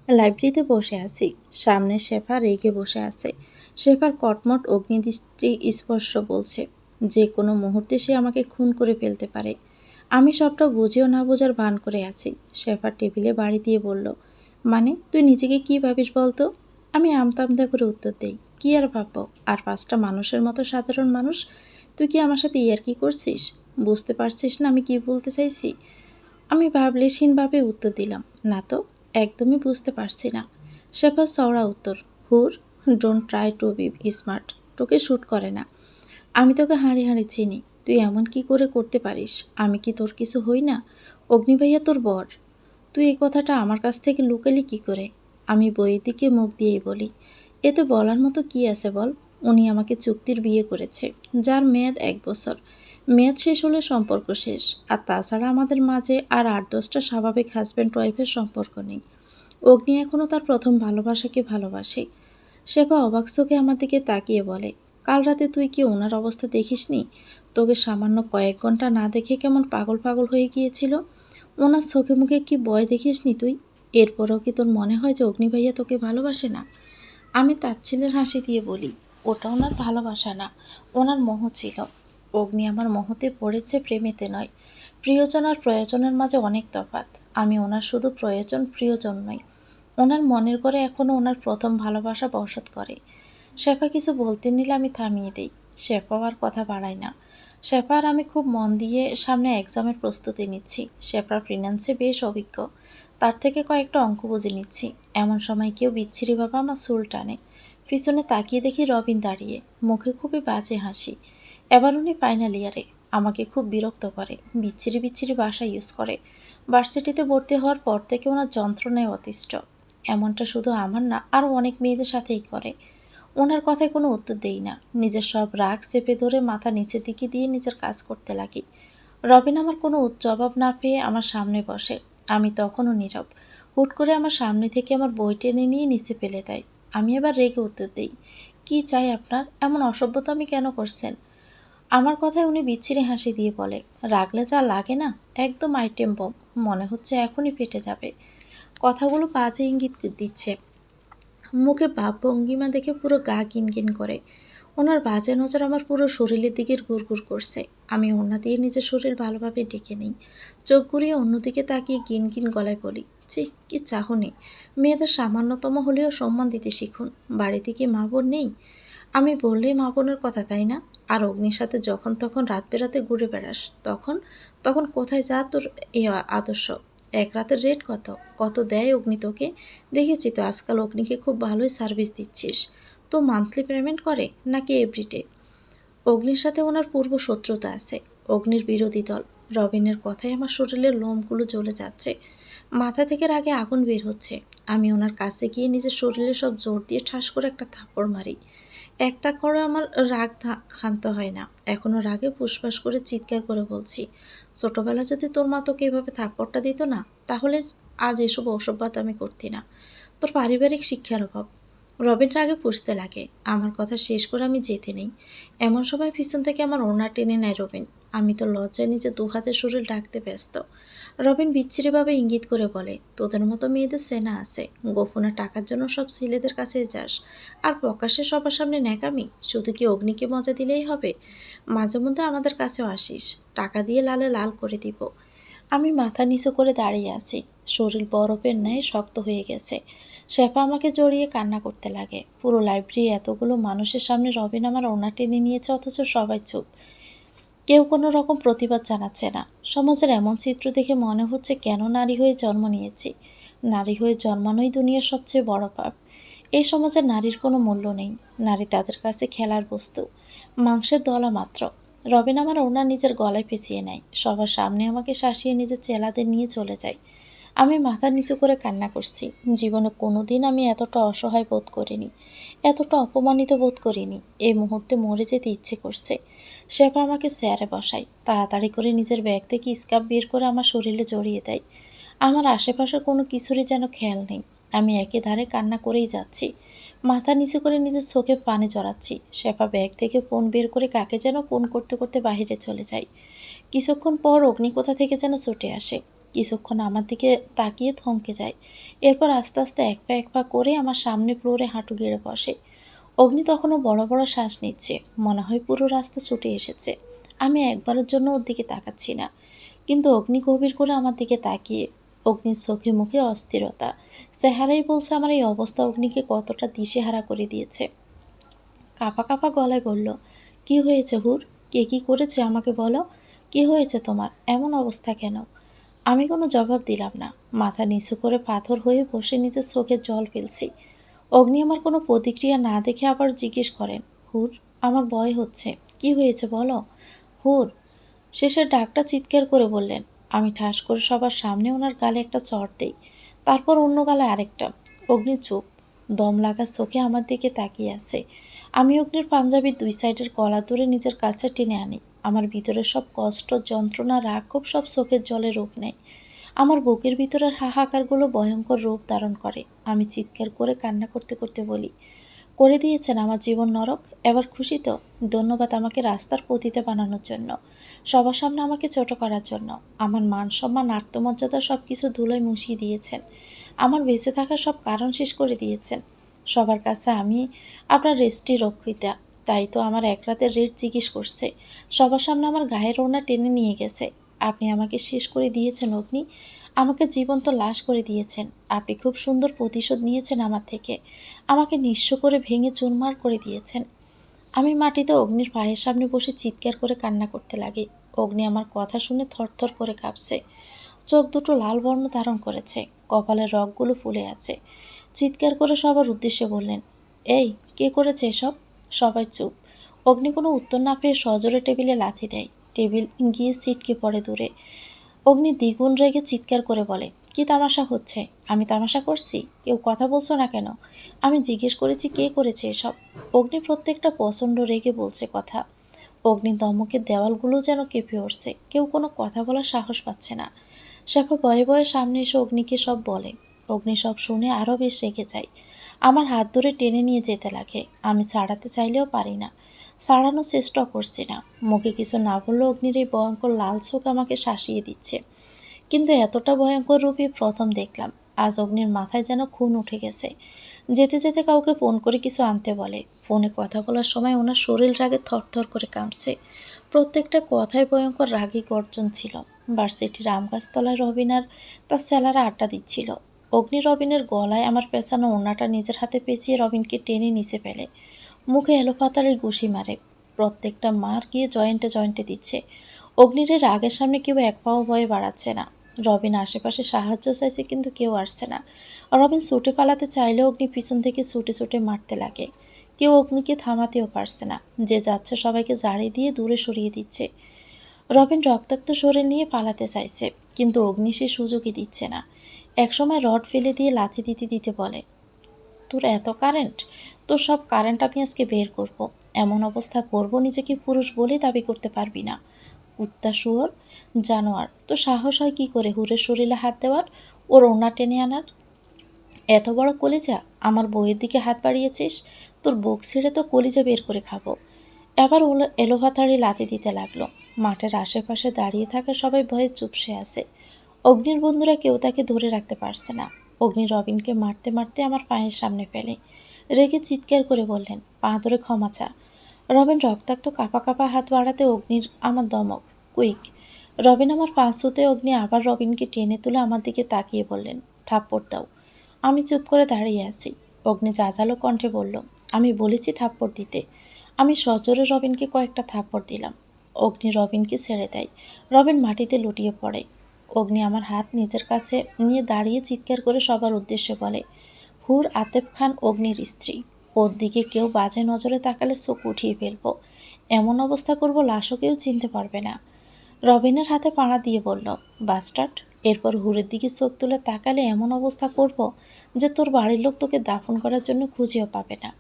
লাইব্রেরিতে বসে আছি। সামনে শেফা রেগে বসে আছে। শেফার কটমট অগ্নিদৃষ্টি স্পর্শ বলছে যে কোনো মুহূর্তে সে আমাকে খুন করে ফেলতে পারে। আমি সবটা বুঝেও না বোঝার ভান করে আছি। শেফা টেবিলে বাড়ি দিয়ে বলল, মানে তুই নিজেকে কি ভাবিস বলতো? আমি আমতা করে উত্তর দেই, কি আর ভাববো, আর পাঁচটা মানুষের মতো সাধারণ মানুষ। তুই কি আমার সাথে ইয়ার্কি করছিস? বুঝতে পারছিস না আমি কি বলতে চাইছি? আমি ভাবলেশহীনভাবে উত্তর দিলাম, না তো, একদমই বুঝতে পারছি না। শেফার চওড়া উত্তর, হুর, don't try to be smart, তোকে শ্যুট করে না। আমি তোকে হাঁড়ি হাঁড়ি চিনি, তুই এমন কি করে করতে পারিস? আমি কি তোর কিছু হই না? অগ্নিভাইয়া তোর বর। তুই এই কথাটা আমার কাছ থেকে লুকালি কি করে? আমি বইয়ের দিকে মুখ দিয়েই বলি, এতে বলার মতো কি আছে বল? উনি আমাকে চুক্তির বিয়ে করেছে, যার মেয়াদ 1 বছর। মেয়াদ শেষ হলে সম্পর্ক শেষ। আর তাছাড়া আমাদের মাঝে আর 8-10টা স্বাভাবিক হাজব্যান্ড ওয়াইফের সম্পর্ক নেই। অগ্নি এখনও তার প্রথম ভালোবাসাকে ভালোবাসে। শেফা অবাক চোখে আমার দিকে তাকিয়ে বলে, কাল রাতে তুই কি ওনার অবস্থা দেখিসনি? তোকে সামান্য কয়েক ঘন্টা না দেখে কেমন পাগল পাগল হয়ে গিয়েছিল। ওনার চোখে মুখে কি ভয় দেখিসনি তুই? এরপরেও কি তোর মনে হয় যে অগ্নি ভাইয়া তোকে ভালোবাসে না? আমি তাচ্ছিলের হাসি দিয়ে বলি, ওটা ওনার ভালোবাসা না, ওনার মোহ ছিল। অগ্নি আমার মোহতে পড়েছে, প্রেমেতে নয়। প্রিয়জন আর প্রয়োজনের মাঝে অনেক তফাৎ। আমি ওনার শুধু প্রয়োজন, প্রিয়জন নই। ওনার মনের করে এখনও ওনার প্রথম ভালোবাসা বসত করে। শেফা কিছু বলতে নিলে আমি থামিয়ে দিই। শেফাও আর কথা বাড়ায় না। শেফা আর আমি খুব মন দিয়ে সামনে এক্সামের প্রস্তুতি নিচ্ছি। শেফা ফিন্যান্সে বেশ অভিজ্ঞ, তার থেকে কয়েকটা অঙ্ক বুঝে নিচ্ছি। এমন সময় কেউ বিচ্ছিরিভাবে আমার চুল টানে। পিছনে তাকিয়ে দেখি রবিন দাঁড়িয়ে, মুখে খুবই বাজে হাসি। এবার উনি ফাইনাল ইয়ারে। আমাকে খুব বিরক্ত করে, বিচ্ছিরি বিচ্ছিরি ভাষা ইউজ করে। ভার্সিটিতে ভর্তি হওয়ার পর থেকে ওনার যন্ত্রণায় অতিষ্ঠ। এমনটা শুধু আমার না, আরও অনেক মেয়েদের সাথেই করে। ওনার কথায় কোনো উত্তর দেই না, নিজের সব রাগ চেপে ধরে মাথা নিচের দিকে দিয়ে নিজের কাজ করতে লাগি। রবিন আমার কোনো জবাব না পেয়ে আমার সামনে বসে। আমি তখনও নীরব। হুট করে আমার সামনে থেকে আমার বই টেনে নিয়ে নিচে ফেলে দেয়। আমি এবার রেগে উত্তর দিই, কি চাই আপনার? এমন অসভ্যতা আমি কেন করছেন? আমার কথায় উনি বিচ্ছিরি হাসি দিয়ে বলে, রাগলে যা লাগে না, একদম আইটেম বম, মনে হচ্ছে এখনই ফেটে যাবে। কথাগুলো বাজে ইঙ্গিত দিচ্ছে। মুখে ভাব ভঙ্গিমা দেখে পুরো গা গিনগিন করে। ওনার বাজে নজর আমার পুরো শরীরের দিকে ঘুরঘুর করছে। আমি ওনা দিয়ে নিজের শরীর ভালোভাবে ডেকে নিই। চোখ ঘুরিয়ে অন্যদিকে তাকিয়ে গিনগিন গলায় বলি, ছি, কি চাহনি! মেয়েদের সামান্যতম হলেও সম্মান দিতে শিখুন। বাড়িতে কি মা বোন নেই? আমি বললেই মা বোনের কথা, তাই না? আর অগ্নির সাথে যখন তখন রাত বেরাতে ঘুরে বেড়াস, তখন তখন কোথায় যা তোর এই আদর্শ? এক রাতের রেট কত? কত দেয় অগ্নি তোকে? দেখেছি তো আজকাল অগ্নিকে খুব ভালোই সার্ভিস দিচ্ছিস। তো মান্থলি পেমেন্ট করে নাকি এভরিডে? অগ্নির সাথে ওনার পূর্ব শত্রুতা আছে, অগ্নির বিরোধী দল। রবিনের কথায় আমার শরীরের লোমগুলো জ্বলে যাচ্ছে, মাথা থেকে রাগে আগুন বের হচ্ছে। আমি ওনার কাছে গিয়ে নিজের শরীরে সব জোর দিয়ে ঠাস করে একটা থাপ্পড় মারি। একটা করে আমার রাগ ক্ষান্ত হয় না। এখনও রাগে ফুসফাস করে চিৎকার করে বলছি, ছোটবেলা যদি তোর মা তোকে এভাবে থাপ্পড়টা দিত না, তাহলে আজ এসব অসভ্যতা আমি করতি না। তোর পারিবারিক শিক্ষার অভাব। রবিন রাগে পুষতে লাগে। আমার কথা শেষ করে আমি যেতে নেই, এমন সময় পিছন থেকে আমার ওড়না টেনে নেয় রবিন। আমি তো লজ্জায় নিজে দুহাতের শরীর ডাকতে ব্যস্ত। রবিন বিচ্ছিরিভাবে ইঙ্গিত করে বলে, তোদের মতো মেয়েদের সেনা আছে, গোপনে টাকার জন্য সব ছেলেদের কাছে যাস, আর প্রকাশ্যে সবার সামনে ন্যাকামি। শুধু কি অগ্নিকে মজা দিলেই হবে? মাঝে মধ্যে আমাদের কাছেও আসিস, টাকা দিয়ে লালে লাল করে দিব। আমি মাথা নিচু করে দাঁড়িয়ে আছি, শরীর বরফের ন্যায় শক্ত হয়ে গেছে। শেফা আমাকে জড়িয়ে কান্না করতে লাগে। পুরো লাইব্রেরি এতগুলো মানুষের সামনে রবিন আমার ওনা টেনে নিয়েছে, অথচ সবাই চুপ। কেউ কোনো রকম প্রতিবাদ জানাচ্ছে না। সমাজের এমন চিত্র দেখে মনে হচ্ছে কেন নারী হয়ে জন্ম নিয়েছি। নারী হয়ে জন্মানোই দুনিয়ার সবচেয়ে বড় পাপ। এই সমাজে নারীর কোনো মূল্য নেই। নারী তাদের কাছে খেলার বস্তু, মাংসের দলা মাত্র। রবিন আমার ওনা নিজের গলায় পেঁচিয়ে নেয়, সবার সামনে আমাকে শাসিয়ে নিজের চেলাদের নিয়ে চলে যায়। আমি মাথা নিচু করে কান্না করছি। জীবনে কোনো দিন আমি এতটা অসহায় বোধ করিনি, এতটা অপমানিত বোধ করিনি। এই মুহূর্তে মরে যেতে ইচ্ছে করছে। শেফা আমাকে চেয়ারে বসায়, তাড়াতাড়ি করে নিজের ব্যাগ থেকে স্কার্ফ বের করে আমার শরীরে জড়িয়ে দেয়। আমার আশেপাশের কোনো কিছুরই যেন খেয়াল নেই। আমি একই ধারে কান্না করেই যাচ্ছি, মাথা নিচু করে নিজের চোখে পানি জড়াচ্ছি। শেফা ব্যাগ থেকে ফোন বের করে কাকে যেন ফোন করতে করতে বাহিরে চলে যায়। কিছুক্ষণ পর অগ্নি কোথা থেকে যেন ছুটে আসে। কিছুক্ষণ আমার দিকে তাকিয়ে থমকে যায়। এরপর আস্তে আস্তে এক পা করে আমার সামনে ফ্লোরে হাঁটু গেড়ে বসে। অগ্নি তখনও বড় বড় শ্বাস নিচ্ছে, মনে হয় পুরো রাস্তা ছুটে এসেছে। আমি একবারের জন্য ওর দিকে তাকাচ্ছি না, কিন্তু অগ্নি গভীর করে আমার দিকে তাকিয়ে। অগ্নির চোখে মুখে অস্থিরতা, চেহারাই বলছে আমার এই অবস্থা অগ্নিকে কতটা দিশেহারা করে দিয়েছে। কাঁপা কাঁপা গলায় বলল, কি হয়েছে হুর? কে কি করেছে আমাকে বলো। কি হয়েছে তোমার? এমন অবস্থা কেন? আমি কোনো জবাব দিলাম না, মাথা নিচু করে পাথর হয়ে বসে নিজের চোখের জল ফেলছি। অগ্নি আমার কোনো প্রতিক্রিয়া না দেখে আবার জিজ্ঞেস করেন, হুর, আমার ভয় হচ্ছে, কি হয়েছে বলো। হুর, শেষের ডাকটা চিৎকার করে বললেন। আমি ঠাস করে সবার সামনে ওনার গালে একটা চড় দেই, তারপর অন্য গালে আরেকটা। অগ্নি চুপ, দম লাগা চোখে আমার দিকে তাকিয়ে আছে। আমি অগ্নির পাঞ্জাবির দুই সাইডের গলা ধরে নিজের কাছে টেনে আনি। আমার ভিতরে সব কষ্ট, যন্ত্রণা, রাগ, ক্ষোভ সব চোখের জলে রূপ নেয়। আমার বুকের ভিতরের হাহাকারগুলো ভয়ঙ্কর রূপ ধারণ করে। আমি চিৎকার করে কান্না করতে করতে বলি, করে দিয়েছেন আমার জীবন নরক, এবার খুশি তো? ধন্যবাদ আমাকে রাস্তার পতিতে বানানোর জন্য, সবার সামনে আমাকে ছোট করার জন্য। আমার মান সম্মান, আত্মমর্যাদা সব কিছু ধুলোয় মুছিয়ে দিয়েছেন। আমার বেঁচে থাকার সব কারণ শেষ করে দিয়েছেন। সবার কাছে আমি আপনার রেস্টি রক্ষিতা, তাই তো আমার এক রাতের রেট জিজ্ঞেস করছে। সবার সামনে আমার গায়ের ওড়না টেনে নিয়ে গেছে। আপনি আমাকে শেষ করে দিয়েছেন অগ্নি, আমাকে জীবন্ত লাশ করে দিয়েছেন। আপনি খুব সুন্দর প্রতিশোধ নিয়েছেন আমার থেকে, আমাকে নিঃস্ব করে ভেঙে চুরমার করে দিয়েছেন। আমি মাটিতে অগ্নির পায়ের সামনে বসে চিৎকার করে কান্না করতে লাগি। অগ্নি আমার কথা শুনে থরথর করে কাঁপছে, চোখ দুটো লাল বর্ণ ধারণ করেছে, কপালের রগগুলো ফুলে আছে। চিৎকার করে সবার উদ্দেশ্যে বললেন, এই, কে করেছে এসব? সবাই চুপ। অগ্নি কোনো উত্তর না পেয়ে সজোরে টেবিলে লাথি দেয়। টেবিল গিয়ে ছিটকে পড়ে দূরে। অগ্নি দ্বিগুণ রেগে চিৎকার করে বলে, কি তামাশা হচ্ছে? আমি তামাশা করছি? কেউ কথা বলছো না কেন? আমি জিজ্ঞেস করেছি কে করেছে এসব। অগ্নি প্রত্যেকটা প্রচণ্ড রেগে বলছে কথা। অগ্নির দমকের দেওয়ালগুলো যেন কেঁপে উঠছে, কেউ কোনো কথা বলার সাহস পাচ্ছে না। শেফা ভয়ে ভয়ে সামনে এসে অগ্নিকে সব বলে। অগ্নি সব শুনে আরও বেশ রেগে যায়। আমার হাত ধরে টেনে নিয়ে যেতে লাগে। আমি ছাড়াতে চাইলেও পারি না, ছাড়ানোর চেষ্টা করছি না। মুখে কিছু না বললেও অগ্নির এই ভয়ঙ্কর লাল চোখ আমাকে শাসিয়ে দিচ্ছে। কিন্তু এতটা ভয়ঙ্কর রূপই প্রথম দেখলাম। আজ অগ্নির মাথায় যেন খুন উঠে গেছে। যেতে যেতে কাউকে ফোন করে কিছু আনতে বলে। ফোনে কথা বলার সময় ওনার শরীর রাগে থরথর করে কাঁপছে। প্রত্যেকটা কথায় ভয়ঙ্কর রাগী গর্জন ছিল। ভার্সিটির আমগাছতলায় রবিন আর তার স্যালারা আড্ডা দিচ্ছিল। অগ্নি রবিনের গলায় আমার পেঁচানো ওড়নাটা নিজের হাতে পেঁচিয়ে রবিনকে টেনে নিচে ফেলে। মুখে এলোপাতাড়ি ঘুষি মারে। প্রত্যেকটা মার গিয়ে জয়েন্টে জয়েন্টে দিচ্ছে। অগ্নির এই রাগের সামনে কেউ এক পাও ভয়ে বাড়াচ্ছে না। রবিন আশেপাশে সাহায্য চাইছে, কিন্তু কেউ আসছে না। রবিন ছুটে পালাতে চাইলেও অগ্নি পিছন থেকে ছুটে ছুটে মারতে লাগে। কেউ অগ্নিকে থামাতেও পারছে না। যে যাচ্ছে সবাইকে জাড়ি দিয়ে দূরে সরিয়ে দিচ্ছে। রবিন রক্তাক্ত শরীর নিয়ে পালাতে চাইছে, কিন্তু অগ্নি সে সুযোগই দিচ্ছে না। একসময় রড ফেলে দিয়ে লাথি দিতে দিতে বলে, তোর এত কারেন্ট, তোর সব কারেন্ট আমি আজকে বের করব। এমন অবস্থা করব নিজেকে পুরুষ বলে দাবি করতে পারবি না। কুত্তা, শুয়োর, জানোয়ার, তো সাহস হয় কি করে হুরের শরীরে হাত দেওয়ার, ওর ওড়না টেনে আনার? এত বড় কলিজা, আমার বউয়ের দিকে হাত বাড়িয়েছিস? তোর বুক ছিঁড়ে তো কলিজা বের করে খাবো। এবার এলোপাতাড়ি লাথি দিতে লাগলো। মাঠের আশেপাশে দাঁড়িয়ে থাকা সবাই ভয়ে চুপসে আছে। অগ্নির বন্ধুরা কেউ তাকে ধরে রাখতে পারছে না। অগ্নি রবিনকে মারতে মারতে আমার পায়ের সামনে ফেলে। রেগে চিৎকার করে বললেন, পা ধরে ক্ষমা চা। রবিন রক্তাক্ত কাঁপা কাঁপা হাত বাড়াতে অগ্নির আমার দমক, কুইক। রবিন আমার পা ছুঁতে অগ্নি আবার রবিনকে টেনে তুলে আমার দিকে তাকিয়ে বললেন, থাপ্পড় দাও। আমি চুপ করে দাঁড়িয়ে আছি। অগ্নি জাজালো কণ্ঠে বলল, আমি বলেছি থাপ্পড় দিতে। আমি সজোরে রবিনকে কয়েকটা থাপ্পড় দিলাম। অগ্নি রবিনকে ছেড়ে দেয়। রবিন মাটিতে লুটিয়ে পড়ে। অগ্নি আমার হাত নিজের কাছে নিয়ে দাঁড়িয়ে চিৎকার করে সবার উদ্দেশ্যে বলে, হুর আতেফ খান অগ্নির স্ত্রী। ওর দিকে কেউ বাজে নজরে তাকালে চোখ উঠিয়ে ফেলবো। এমন অবস্থা করব লাশও কেউ চিনতে পারবে না। রবিনের হাতে পাড়া দিয়ে বলল, বাস্টার্ড, এরপর হুরের দিকে চোখ তুলে তাকালে এমন অবস্থা করব যে তোর বাড়ির লোক তোকে দাফন করার জন্য খুঁজেও পাবে না।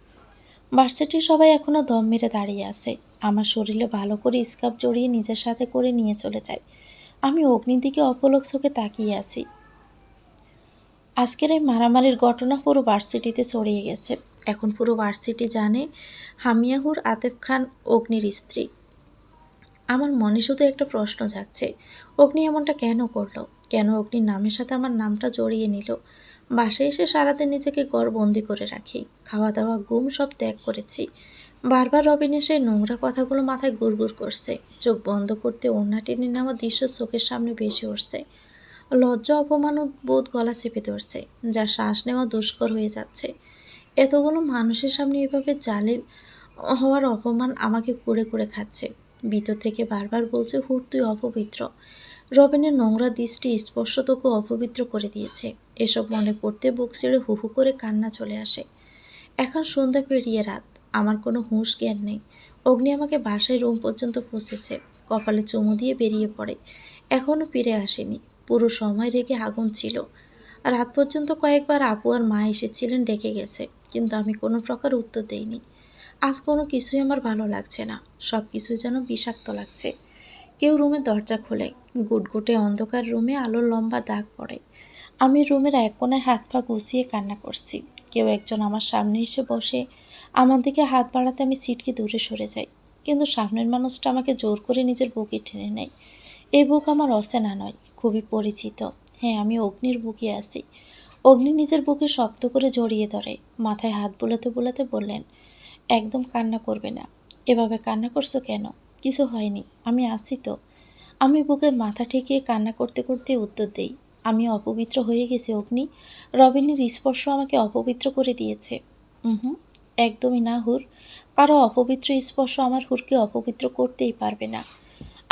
ভার্সিটির সবাই এখনও দম মেরে দাঁড়িয়ে আছে। আমার শরীরে ভালো করে স্কার্ফ জড়িয়ে নিজের সাথে করে নিয়ে চলে যায়। আমি অগ্নির দিকে অপলক চোখে তাকিয়ে আছি। আজকের এই মারামারির ঘটনা পুরো ভার্সিটিতে ছড়িয়ে গেছে। এখন পুরো ভার্সিটি জানে হামিয়াহুর আতেফ খান অগ্নির স্ত্রী। আমার মনে শুধু একটা প্রশ্ন জাগছে, অগ্নি এমনটা কেন করলো? কেন অগ্নির নামের সাথে আমার নামটা জড়িয়ে নিল? বাসায় এসে সারাদিন নিজেকে ঘরবন্দি করে রাখি, খাওয়া দাওয়া ঘুম সব ত্যাগ করেছি। বারবার রবিনের সেই নোংরা কথাগুলো মাথায় গুড়গুড় করছে। চোখ বন্ধ করতে ওড়না টেনে নেওয়া দৃশ্য চোখের সামনে ভেসে উঠছে। লজ্জা অপমান ও বোধ গলা চেপে ধরছে, যা শ্বাস নেওয়া দুষ্কর হয়ে যাচ্ছে। এতগুলো মানুষের সামনে এভাবে জালিল হওয়ার অপমান আমাকে কুরে কুরে খাচ্ছে। ভিতর থেকে বারবার বলছে, হুট তুই অপবিত্র। রবিনের নোংরা দৃষ্টি স্পর্শ তোকে অপবিত্র করে দিয়েছে। এসব মনে করতে বুক ছেড়ে হু হু করে কান্না চলে আসে। এখন সন্ধ্যা পেরিয়ে রাত, আমার কোনো হুঁশ জ্ঞান নেই। অগ্নি আমাকে বাসায় রুম পর্যন্ত পৌঁছেছে, কপালে চুমু দিয়ে বেরিয়ে পড়ে। এখনও ফিরে আসেনি। পুরো সময় রেগে আগুন ছিল। রাত পর্যন্ত কয়েকবার আপু আর মা এসেছিলেন, ডেকে গেছে, কিন্তু আমি কোনো প্রকার উত্তর দেইনি। আজ কোনো কিছুই আমার ভালো লাগছে না, সব কিছুই যেন বিষাক্ত লাগছে। কেউ রুমের দরজা খোলে, গুটগুটে অন্ধকার রুমে আলোর লম্বা দাগ পড়ে। আমি রুমের এক কোণায় হাত পা গুছিয়ে কান্না করছি। কেউ একজন আমার সামনে এসে বসে, আমার দিকে হাত বাড়াতে আমি ছিটকে দূরে সরে যাই, কিন্তু সামনের মানুষটা আমাকে জোর করে নিজের বুকে টেনে নেয়। এই বুক আমার অচেনা নয়, খুবই পরিচিত। হ্যাঁ, আমি অগ্নির বুকে আছি। অগ্নি নিজের বুকে শক্ত করে জড়িয়ে ধরে, মাথায় হাত বুলাতে বুলাতে বললেন, একদম কান্না করবে না। এভাবে কান্না করছো কেন? কিছু হয়নি, আমি আছি তো। আমি বুকে মাথা ঠেকিয়ে কান্না করতে করতে উত্তর দেই, আমি অপবিত্র হয়ে গেছি অগ্নি। রবিনের স্পর্শ আমাকে অপবিত্র করে দিয়েছে। হুম, একদমই না হুর। কারো অপবিত্র স্পর্শ আমার হুরকে অপবিত্র করতেই পারবে না।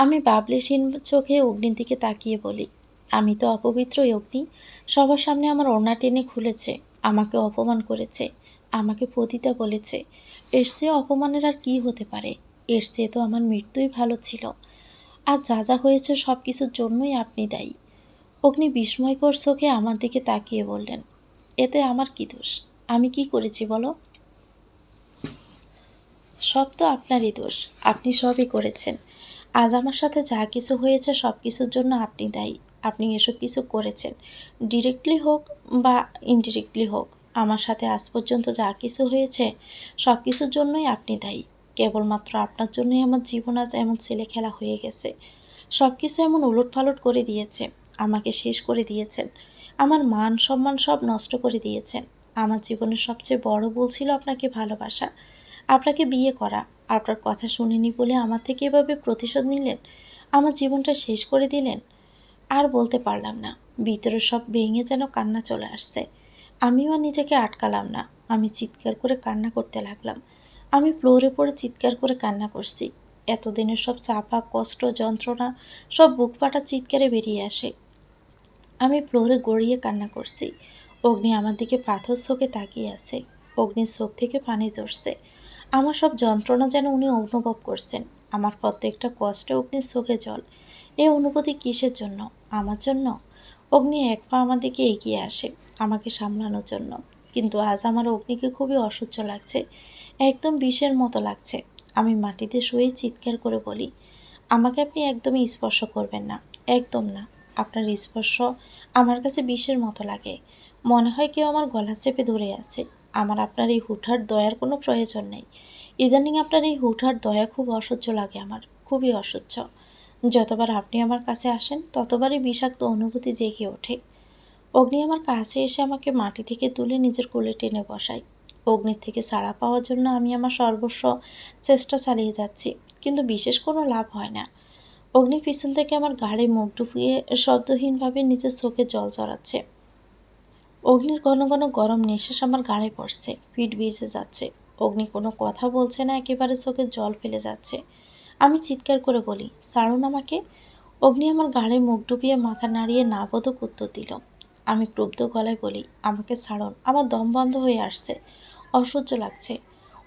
আমি বাবলিসীন চোখে অগ্নির দিকে তাকিয়ে বলি, আমি তো অপবিত্রই অগ্নি। সবার সামনে আমার ওড়না টেনে খুলেছে, আমাকে অপমান করেছে, আমাকে পতিতা বলেছে। এর চেয়ে অপমানের আর কি হতে পারে? এর চেয়ে তো আমার মৃত্যুই ভালো ছিল। আর যা যা হয়েছে সব কিছুর জন্যই আপনি দায়ী। অগ্নি বিস্ময়কর চোখে আমার দিকে তাকিয়ে বললেন, এতে আমার কি দোষ? আমি কি করেছি বলো? সব তো আপনারই দোষ, আপনি সবই করেছেন। আজ আমার সাথে যা কিছু হয়েছে সব কিছুর জন্য আপনি দায়ী। আপনি এসব কিছু করেছেন, ডিরেক্টলি হোক বা ইনডিরেক্টলি হোক। আমার সাথে আজ পর্যন্ত যা কিছু হয়েছে সব কিছুর জন্যই আপনি দায়ী। কেবলমাত্র আপনার জন্যই আমার জীবন আজ এমন ছেলে খেলা হয়ে গেছে। সব কিছু এমন উলটপালট করে দিয়েছে, আমাকে শেষ করে দিয়েছেন। আমার মান সম্মান সব নষ্ট করে দিয়েছেন। আমার জীবনের সবচেয়ে বড় ভুল ছিল আপনাকে ভালোবাসা, আপনাকে বিয়ে করা। আপনার কথা শুনিনি বলে আমার থেকে এভাবে প্রতিশোধ নিলেন, আমার জীবনটা শেষ করে দিলেন। আর বলতে পারলাম না, ভিতরে সব ভেঙে যেন কান্না চলে আসছে। আমিও আর নিজেকে আটকালাম না, আমি চিৎকার করে কান্না করতে লাগলাম। আমি ফ্লোরে পড়ে চিৎকার করে কান্না করছি। এতদিনের সব চাপা কষ্ট যন্ত্রণা সব বুক ফাটা চিৎকারে বেরিয়ে আসে। আমি ফ্লোরে গড়িয়ে কান্না করছি। অগ্নি আমার দিকে পাথর চোখে তাকিয়ে আছে। অগ্নির চোখ থেকে পানি ঝরছে। আমার সব যন্ত্রণা যেন উনি অনুভব করছেন। আমার প্রত্যেকটা কষ্টে অগ্নির চোখে জল। এই অনুভূতি কিসের জন্য? আমার জন্য। অগ্নি এক পা আমার দিকে এগিয়ে আসে, আমাকে সামলানোর জন্য। কিন্তু আজ আমার অগ্নিকে খুবই অসহ্য লাগছে, একদম বিষের মতো লাগছে। আমি মাটিতে শুয়ে চিৎকার করে বলি, আমাকে আপনি একদমই স্পর্শ করবেন না, একদম না। আপনার স্পর্শ আমার কাছে বিষের মতো লাগে। মনে হয় কেউ আমার গলা চেপে ধরে আছে। আমার আপনার এই হুটহাট দয়ার কোনো প্রয়োজন নেই। ইদানিং আপনার এই হুটহাট দয়া খুব অসহ্য লাগে আমার, খুবই অসহ্য। যতবার আপনি আমার কাছে আসেন ততবারই বিষাক্ত অনুভূতি জেগে ওঠে। অগ্নি আমার কাছে এসে আমাকে মাটি থেকে তুলে নিজের কোলে টেনে বসায়। অগ্নির থেকে ছাড়া পাওয়ার জন্য আমি আমার সর্বস্ব চেষ্টা চালিয়ে যাচ্ছি, কিন্তু বিশেষ কোনো লাভ হয় না। অগ্নি পিছন থেকে আমার ঘাড়ে মুখ ডুবিয়ে শব্দহীনভাবে নিজের চোখে জল জড়াচ্ছে। অগ্নির ঘন ঘন গরম নিঃশ্বাস আমার গাড়ে পড়ছে, পিঠ ভিজে যাচ্ছে। অগ্নি কোনো কথা বলছে না, একেবারে চোখে জল ফেলে যাচ্ছে। আমি চিৎকার করে বলি, ছাড়ুন আমাকে। অগ্নি আমার গাড়ে মুখ ডুবিয়ে মাথা নাড়িয়ে না বোধক উত্তর দিল। আমি ক্রুব্ধ গলায় বলি, আমাকে ছাড়ুন, আমার দম বন্ধ হয়ে আসছে, অসহ্য লাগছে।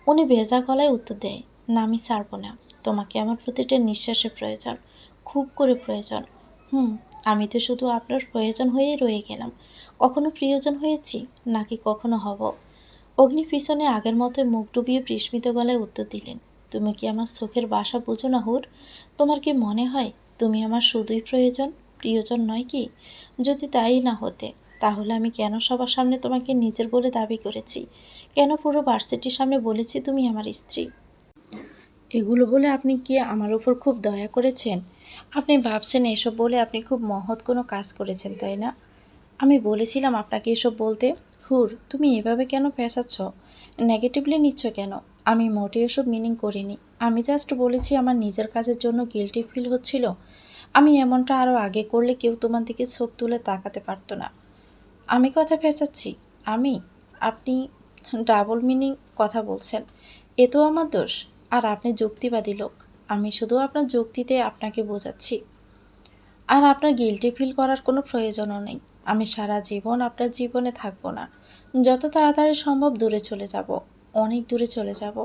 উনি ভেজা গলায় উত্তর দেয়, না আমি ছাড়বো না। তোমাকে আমার প্রতিটা নিঃশ্বাসে প্রয়োজন, খুব করে প্রয়োজন। আমি তো শুধু আপনার প্রয়োজন হয়েই রয়ে গেলাম। কখনো প্রিয়জন হয়েছি নাকি কখনো হব? অগ্নি পিছনে আগের মতো মুখ ডুবিয়ে বিস্মিত গলায় উত্তর দিলেন, তুমি কি আমার চোখের বাসা বুঝো না হুর? তোমার কি মনে হয় তুমি আমার শুধুই প্রয়োজন, প্রিয়জন নয় কি? যদি তাই না হতে, তাহলে আমি কেন সবার সামনে তোমাকে নিজের বলে দাবি করেছি? কেন পুরো ভার্সিটির সামনে বলেছি তুমি আমার স্ত্রী? এগুলো বলে আপনি কি আমার ওপর খুব দয়া করেছেন? আপনি ভাবছেন এসব বলে আপনি খুব মহৎ কোনো কাজ করেছেন, তাই না? আমি বলেছিলাম আপনাকে এসব বলতে। হুর, তুমি এভাবে কেন ফেঁসাচ্ছ? নেগেটিভলি নিচ্ছ কেন? আমি মোটেও এসব মিনিং করিনি। আমি জাস্ট বলেছি আমার নিজের কাজের জন্য গিল্টি ফিল হচ্ছিল। আমি এমনটা আরও আগে করলে কেউ তোমার দিকে চোখ তুলে তাকাতে পারতো না। আমি কথা ফেঁসাচ্ছি? আমি? আপনি ডাবল মিনিং কথা বলছেন। এ তো আমার দোষ। আর আপনি যুক্তিবাদী লোক। আমি শুধু আপনার যুক্তিতে আপনাকে বোঝাচ্ছি। আর আপনার গিল্টি ফিল করার কোনো প্রয়োজনও নেই। আমি সারা জীবন আপনার জীবনে থাকবো না। যত তাড়াতাড়ি সম্ভব দূরে চলে যাব। অনেক দূরে চলে যাব।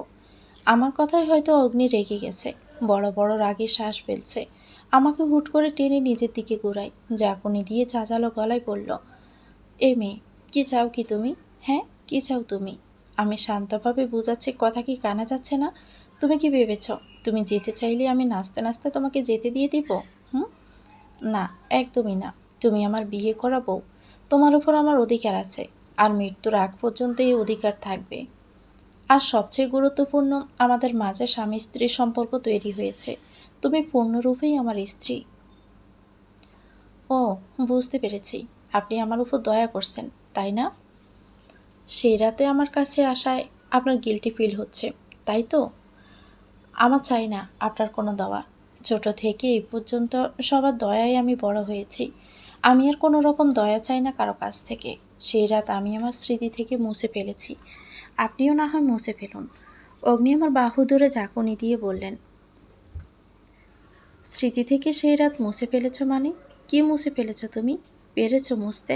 আমার কথায় হয়তো অগ্নি রেগে গেছে। বড় বড় রাগে শ্বাস ফেলছে। আমাকে হুট করে টেনে নিজের দিকে ঘুরায়। ঝাঁকুনি দিয়ে চাচালো গলায় বলল, এ মেয়ে, কি চাও কি তুমি? হ্যাঁ, কি চাও তুমি? আমি শান্তভাবে বোঝাচ্ছি, কথা কি কানে যাচ্ছে না? তুমি কি ভেবেছ তুমি যেতে চাইলে আমি নাচতে নাচতে তোমাকে যেতে দিয়ে দিব? হুম? না, একদমই না। তুমি আমার বিয়ে করা বউ। তোমার উপর আমার অধিকার আছে। আর মৃত্যুর আগ পর্যন্ত এই অধিকার থাকবে। আর সবচেয়ে গুরুত্বপূর্ণ, আমাদের মাঝে স্বামী স্ত্রীর সম্পর্ক তৈরি হয়েছে। তুমি পূর্ণরূপেই আমার স্ত্রী। ও, বুঝতে পেরেছি। আপনি আমার উপর দয়া করছেন, তাই না? সেই রাতে আমার কাছে আসায় আপনার গিল্টি ফিল হচ্ছে, তাই তো? আমার চাই না আপনার কোনো দয়া। ছোট থেকে এই পর্যন্ত সবার দয়ায় আমি বড় হয়েছি। আমি আর কোনো রকম দয়া চাই না কারো কাছ থেকে। সেই রাত আমি আমার স্মৃতি থেকে মুছে ফেলেছি। আপনিও না হয় মুছে ফেলুন। অগ্নি আমার বাহু ধরে ঝাঁকুনি দিয়ে বললেন, স্মৃতি থেকে সেই রাত মুছে ফেলেছ মানে? কি মুছে ফেলেছ তুমি? পেরেছ মুছতে?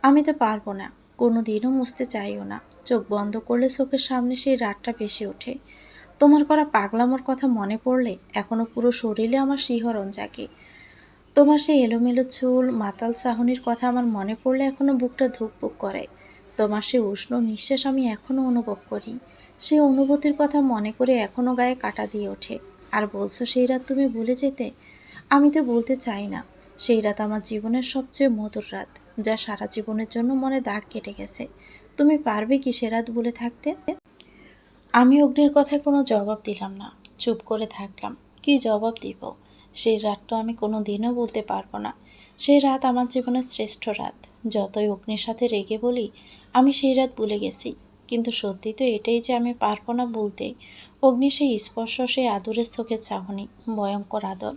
আমি তো পারবো না। কোনো দিনও মুছতে চাইও না। চোখ বন্ধ করলে চোখের সামনে সেই রাতটা ভেসে ওঠে। তোমার করা পাগলামোর কথা মনে পড়লে এখনো পুরো শরীরে আমার শিহরণ জাগে। তোমার সেই এলোমেলো চুল, মাতাল চাহনির কথা আমার মনে পড়লে এখনো বুকটা ধুকপুক করে। তোমার সেই উষ্ণ নিঃশ্বাস আমি এখনো অনুভব করি। সেই অনুভূতির কথা মনে করে এখনো গায়ে কাঁটা দিয়ে ওঠে। আর বলছো সেই রাত তুমি ভুলে যেতে? আমি তো বলতে চাই না। সেই রাত আমার জীবনের সবচেয়ে মধুর রাত, যা সারা জীবনের জন্য মনে দাগ কেটে গেছে। তুমি পারবে কি সে রাত ভুলে থাকতে? আমি অগ্নির কথায় কোনো জবাব দিলাম না। চুপ করে থাকলাম। কি জবাব দিব? সেই রাতটা আমি কোনো দিনও বলতে পারবো না। সেই রাত আমার জীবনের শ্রেষ্ঠ রাত। যতই অগ্নির সাথে রেগে বলি আমি সেই রাত ভুলে গেছি, কিন্তু সত্যি তো এটাই যে আমি পারবো না বলতে। অগ্নির সেই স্পর্শ, সেই আদরের চোখের চাহনি, ভয়ঙ্কর আদর।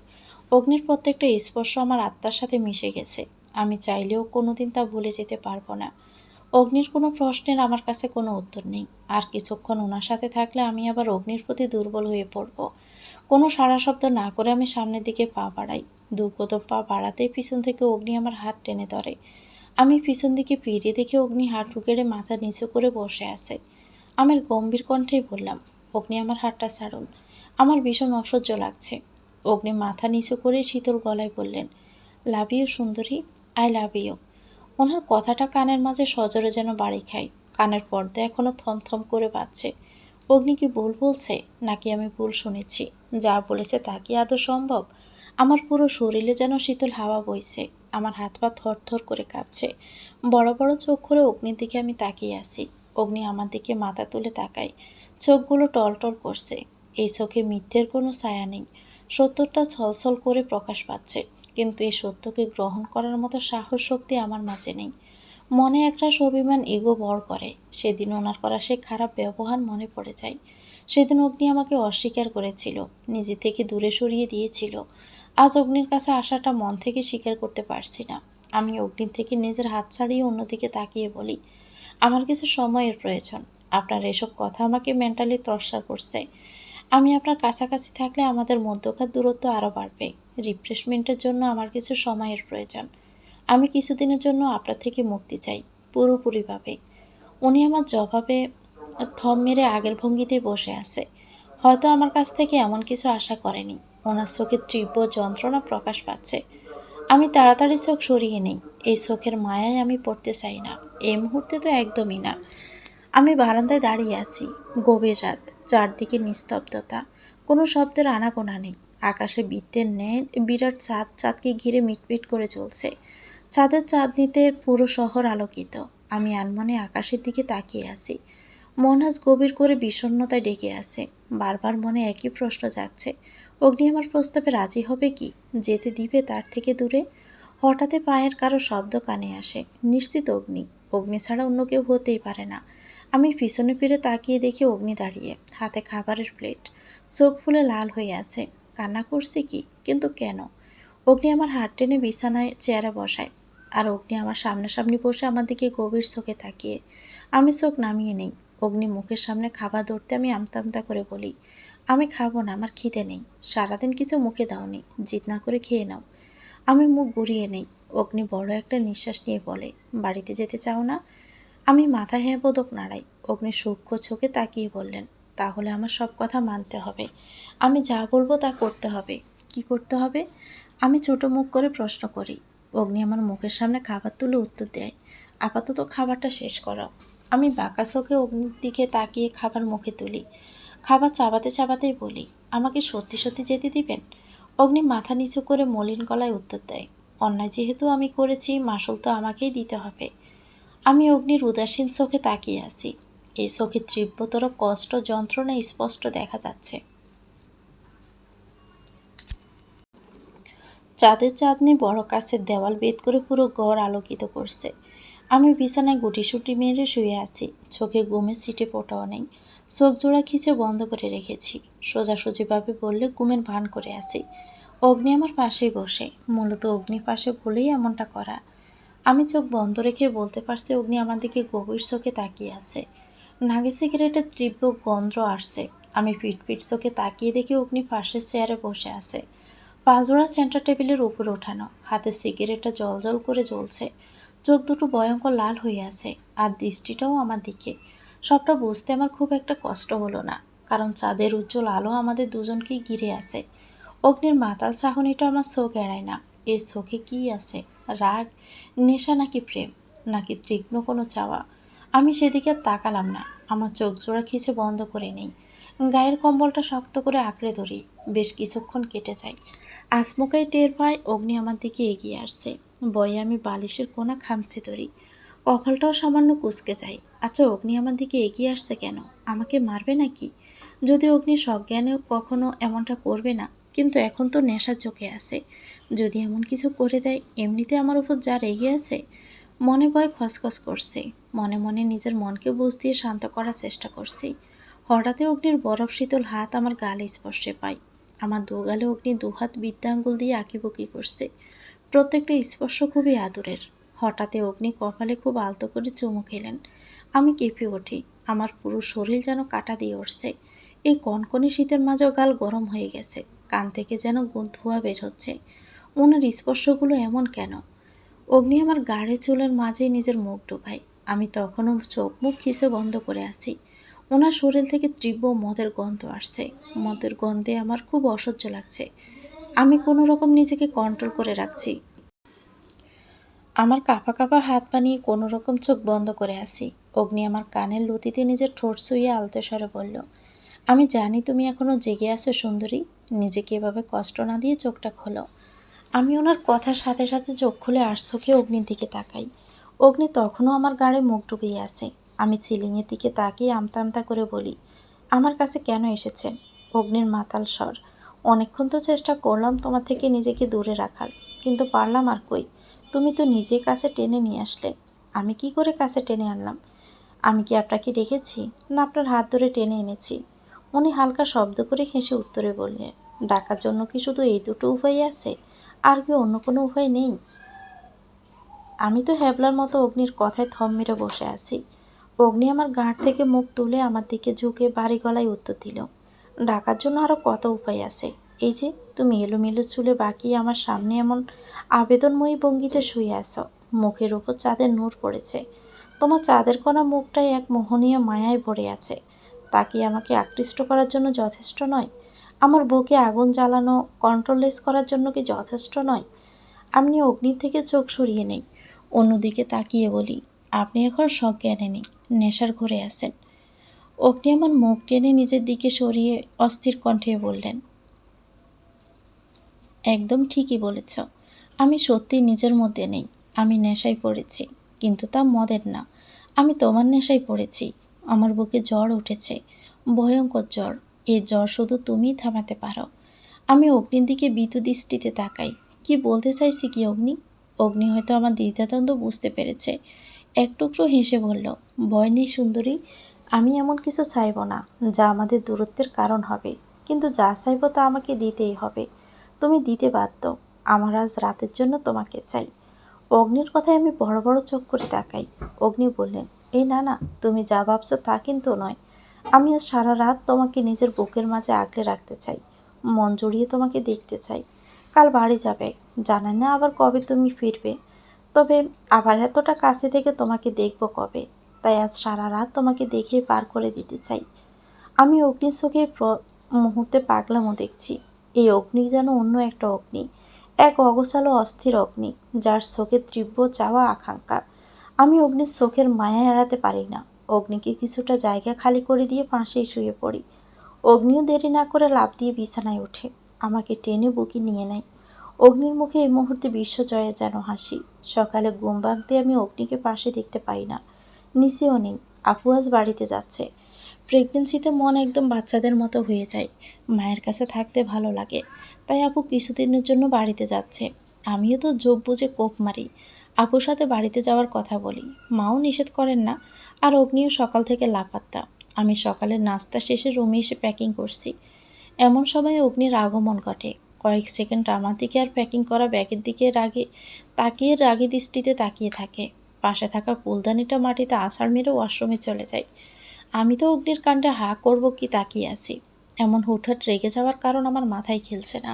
অগ্নির প্রত্যেকটা স্পর্শ আমার আত্মার সাথে মিশে গেছে। আমি চাইলেও কোনোদিন তা ভুলে যেতে পারবো না। অগ্নির কোনো প্রশ্নের আমার কাছে কোনো উত্তর নেই। আর কিছুক্ষণ ওনার সাথে থাকলে আমি আবার অগ্নির প্রতি দুর্বল হয়ে পড়ব। কোনো সাড়া শব্দ না করে আমি সামনের দিকে পা বাড়াই। দু কদম পা বাড়াতেই পিছন থেকে অগ্নি আমার হাত টেনে ধরে। আমি পিছন দিকে ফিরে দেখে অগ্নি হাঁটু গেড়ে মাথা নিচু করে বসে আছে। আমার গম্ভীর কণ্ঠেই বললাম, অগ্নি আমার হাতটা ছাড়ুন। আমার ভীষণ অসহ্য লাগছে। অগ্নি মাথা নিচু করে শীতল গলায় বললেন, লাভ ইউ সুন্দরী, আই লাভ ইউ। ওনার কথাটা কানের মাঝে সজোরে যেন বাড়ি খায়। কানের পর্দা এখনো থমথম করে বাজছে। অগ্নি কি ভুল বলছে, নাকি আমি ভুল শুনেছি? যা বলেছে তা কি আদৌ সম্ভব? আমার পুরো শরীরে যেন শীতল হাওয়া বইছে। আমার হাত পা থরথর করে কাঁপছে। বড় বড় চোখ করে অগ্নির দিকে আমি তাকিয়ে আছি। অগ্নি আমার দিকে মাথা তুলে তাকায়। চোখগুলো টলটল করছে। এই চোখে মিথ্যের কোনো ছায়া নেই। সত্যটা ছলছল করে প্রকাশ পাচ্ছে, কিন্তু এই সত্যকে গ্রহণ করার মতো সাহস শক্তি আমার মাঝে নেই। মনে একরাশ অভিমান ইগো ভর করে। সেদিন ওনার করা সে খারাপ ব্যবহার মনে পড়ে যায়। সেদিন অগ্নি আমাকে অস্বীকার করেছিল, নিজে থেকে দূরে সরিয়ে দিয়েছিল। আজ অগ্নির কাছে আসাটা মন থেকে স্বীকার করতে পারছি না। আমি অগ্নির থেকে নিজের হাত ছাড়িয়ে অন্যদিকে তাকিয়ে বলি, আমার কিছু সময়ের প্রয়োজন। আপনার এসব কথা আমাকে মেন্টালি তর্সা করছে। আমি আপনার কাছাকাছি থাকলে আমাদের মধ্যকার দূরত্ব আরও বাড়বে। রিফ্রেশমেন্টের জন্য আমার কিছু সময়ের প্রয়োজন। আমি কিছুদিনের জন্য আপনার থেকে মুক্তি চাই, পুরোপুরিভাবে। উনি আমার জবাবে থম মেরে আগের ভঙ্গিতেই বসে আছে। হয়তো আমার কাছ থেকে এমন কিছু আশা করেনি। ওনার চোখে তীব্র যন্ত্রণা প্রকাশ পাচ্ছে। আমি তাড়াতাড়ি চোখ সরিয়ে নেই। এই চোখের মায়ায় আমি পড়তে চাই না। এই মুহূর্তে তো একদমই না। আমি বারান্দায় দাঁড়িয়ে আছি। গভীর রাত, চারদিকে নিস্তব্ধতা। কোনো শব্দের আনাগোনা নেই। আকাশে বৃত্তের ন্যায় বিরাট চাঁদ চাঁদকে ঘিরে মিটমিট করে চলছে। চাঁদের চাঁদনিতে পুরো শহর আলোকিত। আমি আনমনে আকাশের দিকে তাকিয়ে আছি। মন আজ গভীর করে বিষণ্ণতায় ডেকে আছে। বারবার মনে একই প্রশ্ন জাগছে, অগ্নি আমার প্রস্তাবে রাজি হবে কি, যেতে দিবে তার থেকে দূরে? হঠাৎ পায়ের কারো শব্দ কানে আসে। নিশ্চিত অগ্নি। অগ্নি ছাড়া অন্য কেউ হতেই পারে না। আমি পিছনে ফিরে তাকিয়ে দেখি অগ্নি দাঁড়িয়ে, হাতে খাবারের প্লেট, চোখ ফুলে লাল হয়ে আছে। কান্না করছে কি, কিন্তু কেন? অগ্নি আমার হাত টেনে বিছানায় চেয়ারে বসায়, আর অগ্নি আমার সামনাসামনি বসে আমার দিকে গভীর চোখে তাকিয়ে। আমি চোখ নামিয়ে নেই। অগ্নি মুখের সামনে খাবার ধরতে আমি আমতা আমতা করে বলি, আমি খাবো না, আমার খিদে নেই। সারাদিন কিছু মুখে দাওনি, জিদ না করে খেয়ে নাও। আমি মুখ ঘুরিয়ে নেই। অগ্নি বড় একটা নিঃশ্বাস নিয়ে বলে, বাড়িতে যেতে চাও না? আমি মাথা হ্যাঁ বোধক নাড়াই। অগ্নি সূক্ষ্ম চোখে তাকিয়ে বললেন, তাহলে আমার সব কথা মানতে হবে। আমি যা বলবো তা করতে হবে। কি করতে হবে? আমি ছোট মুখ করে প্রশ্ন করি। অগ্নি আমার মুখের সামনে খাবার তুলে উত্তর দেয়, আপাতত খাবারটা শেষ করো। আমি বাঁকা চোখে অগ্নির দিকে তাকিয়ে খাবার মুখে তুলি। খাবার চাবাতে চাবাতেই বলি, আমাকে সত্যি সত্যি যেতে দিবেন? অগ্নি মাথা নিচু করে মলিন গলায় উত্তর দেয়, অন্যায় যেহেতু আমি করেছি, মাসুল তো আমাকেই দিতে হবে। আমি অগ্নির উদাসীন চোখে তাকিয়ে আছি। এই চোখে তীব্রতর কষ্ট, যন্ত্রণা স্পষ্ট দেখা যাচ্ছে। চাঁদের চাঁদনি বড় কাছের দেওয়াল ভেদ করে পুরো ঘর আলোকিত করছে। আমি বিছানায় গুটিসুটি মেরে শুয়ে আছি। চোখে ঘুমের সিটে ফোটাও নেই। চোখ জোড়া খিচে বন্ধ করে রেখেছি। সোজাসুজিভাবে বললে ঘুমের ভান করে আছি। অগ্নি আমার পাশেই বসে। মূলত অগ্নি পাশে বলেই এমনটা করা। আমি চোখ বন্ধ রেখে বলতে পারছি অগ্নি আমার দিকে গভীর চোখে তাকিয়ে আছে। নাগে সিগারেটের তীব্র গন্ধ আসছে। আমি পিট চোখে তাকিয়ে দেখি অগ্নি পাশের চেয়ারে বসে আছে। পাঁচজোড়া সেন্টার টেবিলের উপরে ওঠানো, হাতে সিগারেটটা জল করে জ্বলছে। চোখ দুটো ভয়ঙ্কর লাল হয়ে আছে, আর দৃষ্টিটাও আমার দিকে। সবটা বুঝতে আমার খুব একটা কষ্ট হলো না, কারণ চাঁদের উজ্জ্বল আলো আমাদের দুজনকেই ঘিরে আছে। অগ্নির মাতাল চাহনিটা আমার চোখ এড়ায় না। এই চোখে কী আছে? রাগ, নেশা, নাকি প্রেম, নাকি তীক্ষ্ণ কোনো চাওয়া? আমি সেদিকে আর তাকালাম না। আমার চোখ জোড়া খিচে বন্ধ করে নেই। গায়ের কম্বলটা শক্ত করে আঁকড়ে ধরি। বেশ কিছুক্ষণ কেটে যায়। আচমকাই টের পায় অগ্নি আমার দিকে এগিয়ে আসছে। ভয়ে আমি বালিশের কোণা খামচে ধরি। কপালটাও সামান্য কুঁচকে যায়। আচ্ছা, অগ্নি আমার দিকে এগিয়ে আসছে কেন? আমাকে মারবে নাকি? যদি অগ্নি সজ্ঞানেও কখনো এমনটা করবে না, কিন্তু এখন তো নেশার চোখে আছে। যদি এমন কিছু করে দেয়, এমনিতে আমার উপর যা রেগে আছে। মনে ভয় খসখস করছে। মনে মনে নিজের মনকে বুঝ দিয়ে শান্ত করার চেষ্টা করছি। হঠাৎই অগ্নির বরফ শীতল হাত আমার গালে স্পর্শে পাই। আমার দুগালে অগ্নি দুহাত বৃদ্ধাঙ্গুল দিয়ে আঁকিবুকি করছে। প্রত্যেকটা স্পর্শ খুবই আদরের। হঠাৎই অগ্নি কপালে খুব আলতো করে চুমু খেলেন। আমি কেঁপে উঠি। আমার পুরো শরীর যেন কাঁটা দিয়ে উঠছে। এই কনকনে শীতের মাঝেও গাল গরম হয়ে গেছে। কান থেকে যেন ধোঁয়া বের হচ্ছে। ওনার স্পর্শগুলো এমন কেন? অগ্নি আমার গাড়ে চুলের মাঝেই নিজের মুখ ডুবায়। আমি তখনও চোখ মুখ খিসে বন্ধ করে আছি। ওনার শরীর থেকে তীব্র মদের গন্ধ আসছে। মদের গন্ধে আমার খুব অসহ্য লাগছে। আমি কোনো রকম নিজেকে কন্ট্রোল করে রাখছি। আমার কাঁপা কাঁপা হাত পা নিয়ে কোনো রকম চোখ বন্ধ করে আছি। অগ্নি আমার কানের লতিতে নিজের ঠোঁট ছুঁয়ে আলতো স্বরে বলল, আমি জানি তুমি এখনও জেগে আছো সুন্দরী। নিজেকে এভাবে কষ্ট না দিয়ে চোখটা খোলো। আমি ওনার কথার সাথে সাথে চোখ খুলে চোখে অগ্নির দিকে তাকাই। অগ্নি তখনও আমার গাড়ে মুখ ডুবিয়ে আছে। আমি সিলিংয়ের দিকে তাকিয়ে আমতা আমতা করে বলি, আমার কাছে কেন এসেছেন? অগ্নির মাতাল স্বর, অনেকক্ষণ তো চেষ্টা করলাম তোমার থেকে নিজেকে দূরে রাখার, কিন্তু পারলাম আর কই? তুমি তো নিজে কাছে টেনে নিয়ে আসলে। আমি কি করে কাছে টেনে আনলাম? আমি কি আপনাকে ডেকেছি, না আপনার হাত ধরে টেনে এনেছি? উনি হালকা শব্দ করে হেসে উত্তরে বললেন, ডাকার জন্য কি শুধু এই দুটো উপায় আছে? আর কি অন্য কোনো উপায় নেই? আমি তো হ্যাবলার মতো অগ্নির কথায় থম মেরে বসে আছি। অগ্নি আমার গাঁট থেকে মুখ তুলে আমার দিকে ঝুঁকে ভারী গলায় উত্তর দিল, ডাকার জন্য আরও কত উপায় আছে। এই যে তুমি এলোমেলো চুলে বাঁকিয়ে আমার সামনে এমন আবেদনময়ী ভঙ্গিতে শুয়ে আছো। মুখের ওপর চাঁদের নূর পড়েছে। তোমার চাঁদের কণা মুখটাই এক মোহনীয় মায়ায় ভরে আছে। তা কি আমাকে আকৃষ্ট করার জন্য যথেষ্ট নয়? আমার বুকে আগুন জ্বালানো কন্ট্রোললেস করার জন্য কি যথেষ্ট নয়? আমি অগ্নির থেকে চোখ সরিয়ে নেই। অন্যদিকে তাকিয়ে বলি, আপনি এখন সজ্ঞানে নেই, নেশার ঘরে আছেন। অগ্নি আমার মুখ টেনে নিজের দিকে সরিয়ে অস্থির কণ্ঠে বললেন, একদম ঠিকই বলেছ। আমি সত্যি নিজের মধ্যে নেই। আমি নেশায় পড়েছি, কিন্তু তা মদের না। আমি তোমার নেশায় পড়েছি। আমার বুকে জ্বর উঠেছে, ভয়ঙ্কর জ্বর। এই জ্বর শুধু তুমিই থামাতে পারো। আমি অগ্নির দিকে ভীতু দৃষ্টিতে তাকাই। কি বলতে চাইছি কি অগ্নি? অগ্নি হয়তো আমার দ্বিধাদ্বন্দ্ব বুঝতে পেরেছে। এক টুকরো হেসে বলল, ভয় নেই সুন্দরী, আমি এমন কিছু চাইব না যা আমাদের দূরত্বের কারণ হবে, কিন্তু যা চাইব তা আমাকে দিতেই হবে। তুমি দিতে বাধ্য। আমার আজ রাতের জন্য তোমাকে চাই। অগ্নির কথায় আমি বড় বড় চোখ করে তাকাই। অগ্নি বললেন, এই না না, তুমি যা ভাবছো তা কিন্তু নয়। আমি আজ সারা রাত তোমাকে নিজের বুকের মাঝে আগলে রাখতে চাই, মন জড়িয়ে তোমাকে দেখতে চাই। কাল বাড়ি যাবে, জানেন না আবার কবে তুমি ফিরবে, তবে আবার এতটা কাছে থেকে তোমাকে দেখব কবে। তাই আজ সারা রাত তোমাকে দেখে পার করে দিতে চাই। আমি অগ্নির চোখে মুহূর্তে পাগলামো দেখছি। এই অগ্নি যেন অন্য একটা অগ্নি, এক অগোছালো অস্থির অগ্নি, যার চোখে তীব্র চাওয়া আকাঙ্ক্ষা। আমি অগ্নির চোখের মায়া এড়াতে পারি না। অগ্নিকে কিছুটা জায়গা খালি করে দিয়ে পাশেই শুয়ে পড়ি। অগ্নিও দেরি না করে লাফ দিয়ে বিছানায় ওঠে, আমাকে টেনে বুকে নিয়ে নেয়। অগ্নির মুখে এই মুহূর্তে বিশ্বজয়ের যেন হাসি। সকালে ঘুম ভাঙতে আমি অগ্নিকে পাশে দেখতে পাই না, নিচেও নেই। আপু আজ বাড়িতে যাচ্ছে। প্রেগনেন্সিতে মন একদম বাচ্চাদের মতো হয়ে যায়, মায়ের কাছে থাকতে ভালো লাগে। তাই আপু কিছুদিনের জন্য বাড়িতে যাচ্ছে। আমিও তো যোগ বুঝে কোপ মারি, আপুর সাথে বাড়িতে যাওয়ার কথা বলি। মাও নিষেধ করেন না। আর অগ্নিও সকাল থেকে লাপাত্তা। আমি সকালের নাস্তা শেষে রুমে এসে প্যাকিং করছি। এমন সময় অগ্নির আগমন ঘটে। কয়েক সেকেন্ড আমার দিকে আর প্যাকিং করা ব্যাগের দিকে রাগী দৃষ্টিতে তাকিয়ে থাকে। পাশে থাকা ফুলদানিটা মাটিতে আছাড় মেরে ওয়াশরুমে চলে যায়। আমি তো অগ্নির কাণ্ডে হা করব কি তাকিয়ে আছি। এমন হুটহাট রেগে যাওয়ার কারণ আমার মাথায় খেলছে না।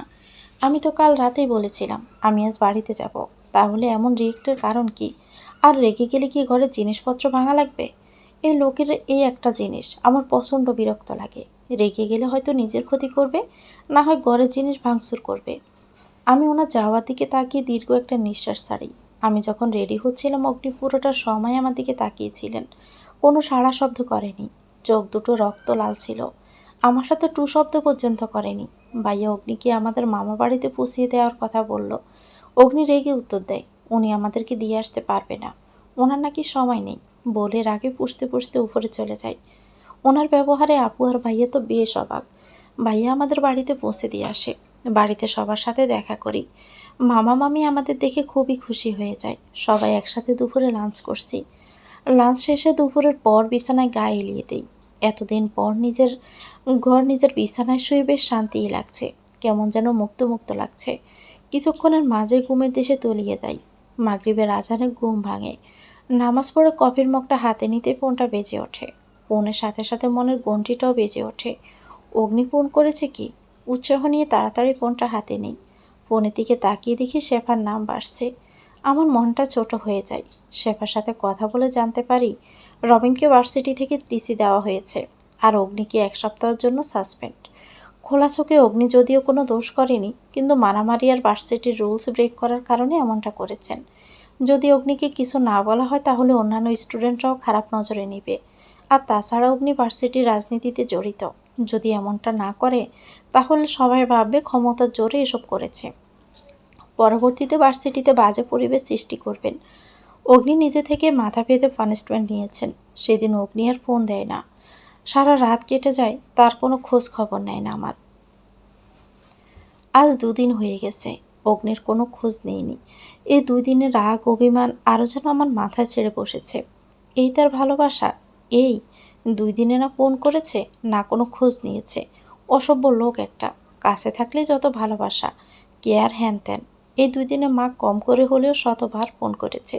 আমি তো কাল রাতেই বলেছিলাম আমি আজ বাড়িতে যাব, তাহলে এমন রিয়েক্টের কারণ কি? আর রেগে গেলে কি ঘরের জিনিসপত্র ভাঙা লাগবে? এই লোকের এই একটা জিনিস আমার প্রচণ্ড বিরক্ত লাগে। রেগে গেলে হয়তো নিজের ক্ষতি করবে, না হয় ঘরের জিনিস ভাঙচুর করবে। আমি ওনার যাওয়ার দিকে তাকিয়ে দীর্ঘ একটা নিঃশ্বাস ছাড়ি। আমি যখন রেডি হচ্ছিলাম অগ্নি পুরোটা সময় আমার দিকে তাকিয়েছিলেন, কোনো সাড়া শব্দ করেনি। চোখ দুটো রক্ত লাল ছিল, আমার সাথে টু শব্দ পর্যন্ত করেনি। ভাইয়া অগ্নিকে আমাদের মামা বাড়িতে পৌঁছিয়ে দেওয়ার কথা বলল। অগ্নি রেগে উত্তর দেয়, উনি আমাদেরকে দিয়ে আসতে পারবে না, ওনার নাকি সময় নেই। বলে রাগে পুষতে পুষতে উপরে চলে যায়। ওনার ব্যবহারে আপু আর ভাইয়া তো বেশ অবাক। ভাইয়া আমাদের বাড়িতে পৌঁছে দিয়ে আসে, বাড়িতে সবার সাথে দেখা করি। মামা মামি আমাদের দেখে খুবই খুশি হয়ে যায়। সবাই একসাথে দুপুরে লাঞ্চ করছি। লাঞ্চ শেষে দুপুরের পর বিছানায় গা এলিয়ে দিই। এতদিন পর নিজের বিছানায় শুয়ে বেশ শান্তিই লাগছে, কেমন যেন মুক্ত মুক্ত লাগছে। কিছুক্ষণের মাঝে ঘুমের দেশে তলিয়ে দেয়। মাগরিবের আজানে ঘুম ভাঙে। নামাজ পড়ে কফির মগটা হাতে নিতে ফোনটা বেজে ওঠে। ফোনের সাথে সাথে মনের ঘন্টিটাও বেজে ওঠে। অগ্নি ফোন করেছে কি? উৎসাহ নিয়ে তাড়াতাড়ি ফোনটা হাতে নিই। ফোনের দিকে তাকিয়ে দেখি শেফার নাম বাড়ছে। আমার মনটা ছোট হয়ে যায়। শেফার সাথে কথা বলে জানতে পারি রবিনকে ভার্সিটি থেকে টিসি দেওয়া হয়েছে, আর অগ্নিকে 1 সপ্তাহের জন্য সাসপেন্ড। খোলা চোখে অগ্নি যদিও কোনো দোষ করেনি, কিন্তু মারামারি আর ভার্সিটির রুলস ব্রেক করার কারণে এমনটা করেছেন। যদি অগ্নিকে কিছু না বলা হয় তাহলে অন্যান্য স্টুডেন্টরাও খারাপ নজরে নেবে। আর তাছাড়া অগ্নি ভার্সিটির রাজনীতিতে জড়িত। যদি এমনটা না করে তাহলে সবাই ভাববে ক্ষমতার জোরে এসব করেছে। পরবর্তীতে ভার্সিটিতে বাজে পরিবেশ সৃষ্টি করবেন। অগ্নি নিজে থেকে মাথা পেতে পানিশমেন্ট নিয়েছেন। সেদিন অগ্নি আর ফোন দেয় না। সারা রাত কেটে যায়, তার কোনো খোঁজ খবর নেয় না আমার। আজ 2 দিন হয়ে গেছে, অগ্নির কোনো খোঁজ নেইনি। এই 2 দিনের রাগ অভিমান আরও যেন আমার মাথায় ছেড়ে বসেছে। এই তার ভালোবাসা? এই 2 দিনে না ফোন করেছে, না কোনো খোঁজ নিয়েছে। অসভ্য লোক একটা। কাছে থাকলে যত ভালোবাসা, কেয়ার, হ্যান ত্যান। এই 2 দিনে মা কম করে হলেও শতবার ফোন করেছে।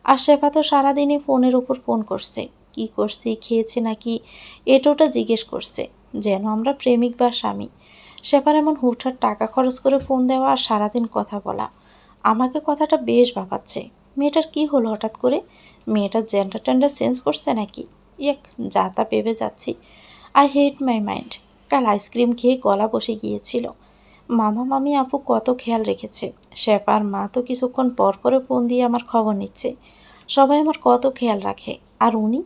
আর শেফা তো সারাদিনই ফোনের উপর ফোন করছে। কি করছি, খেয়েছে নাকি, এটা ওটা জিজ্ঞেস করছে, যেন আমরা প্রেমিক বা স্বামী। শেফার এমন হুটহাট টাকা খরচ করে ফোন দেওয়া আর সারাদিন কথা বলা, আমাকে কথাটা বেশ ভাবাচ্ছে। মেয়েটার কি হলো হঠাৎ করে? মেয়েটার জেন্ডার টেন্ডার চেঞ্জ করছে নাকি? যা তা ভেবে যাচ্ছি। I hate my mind. কাল আইসক্রিম খেয়ে গলা বসে গিয়েছিল। মামা মামি আপু কত খেয়াল রেখেছে। শেফার মা তো কিছুক্ষণ পর পরে ফোন দিয়ে আমার খবর নিচ্ছে। সবাই আমার কত খেয়াল রাখে। আর উনি,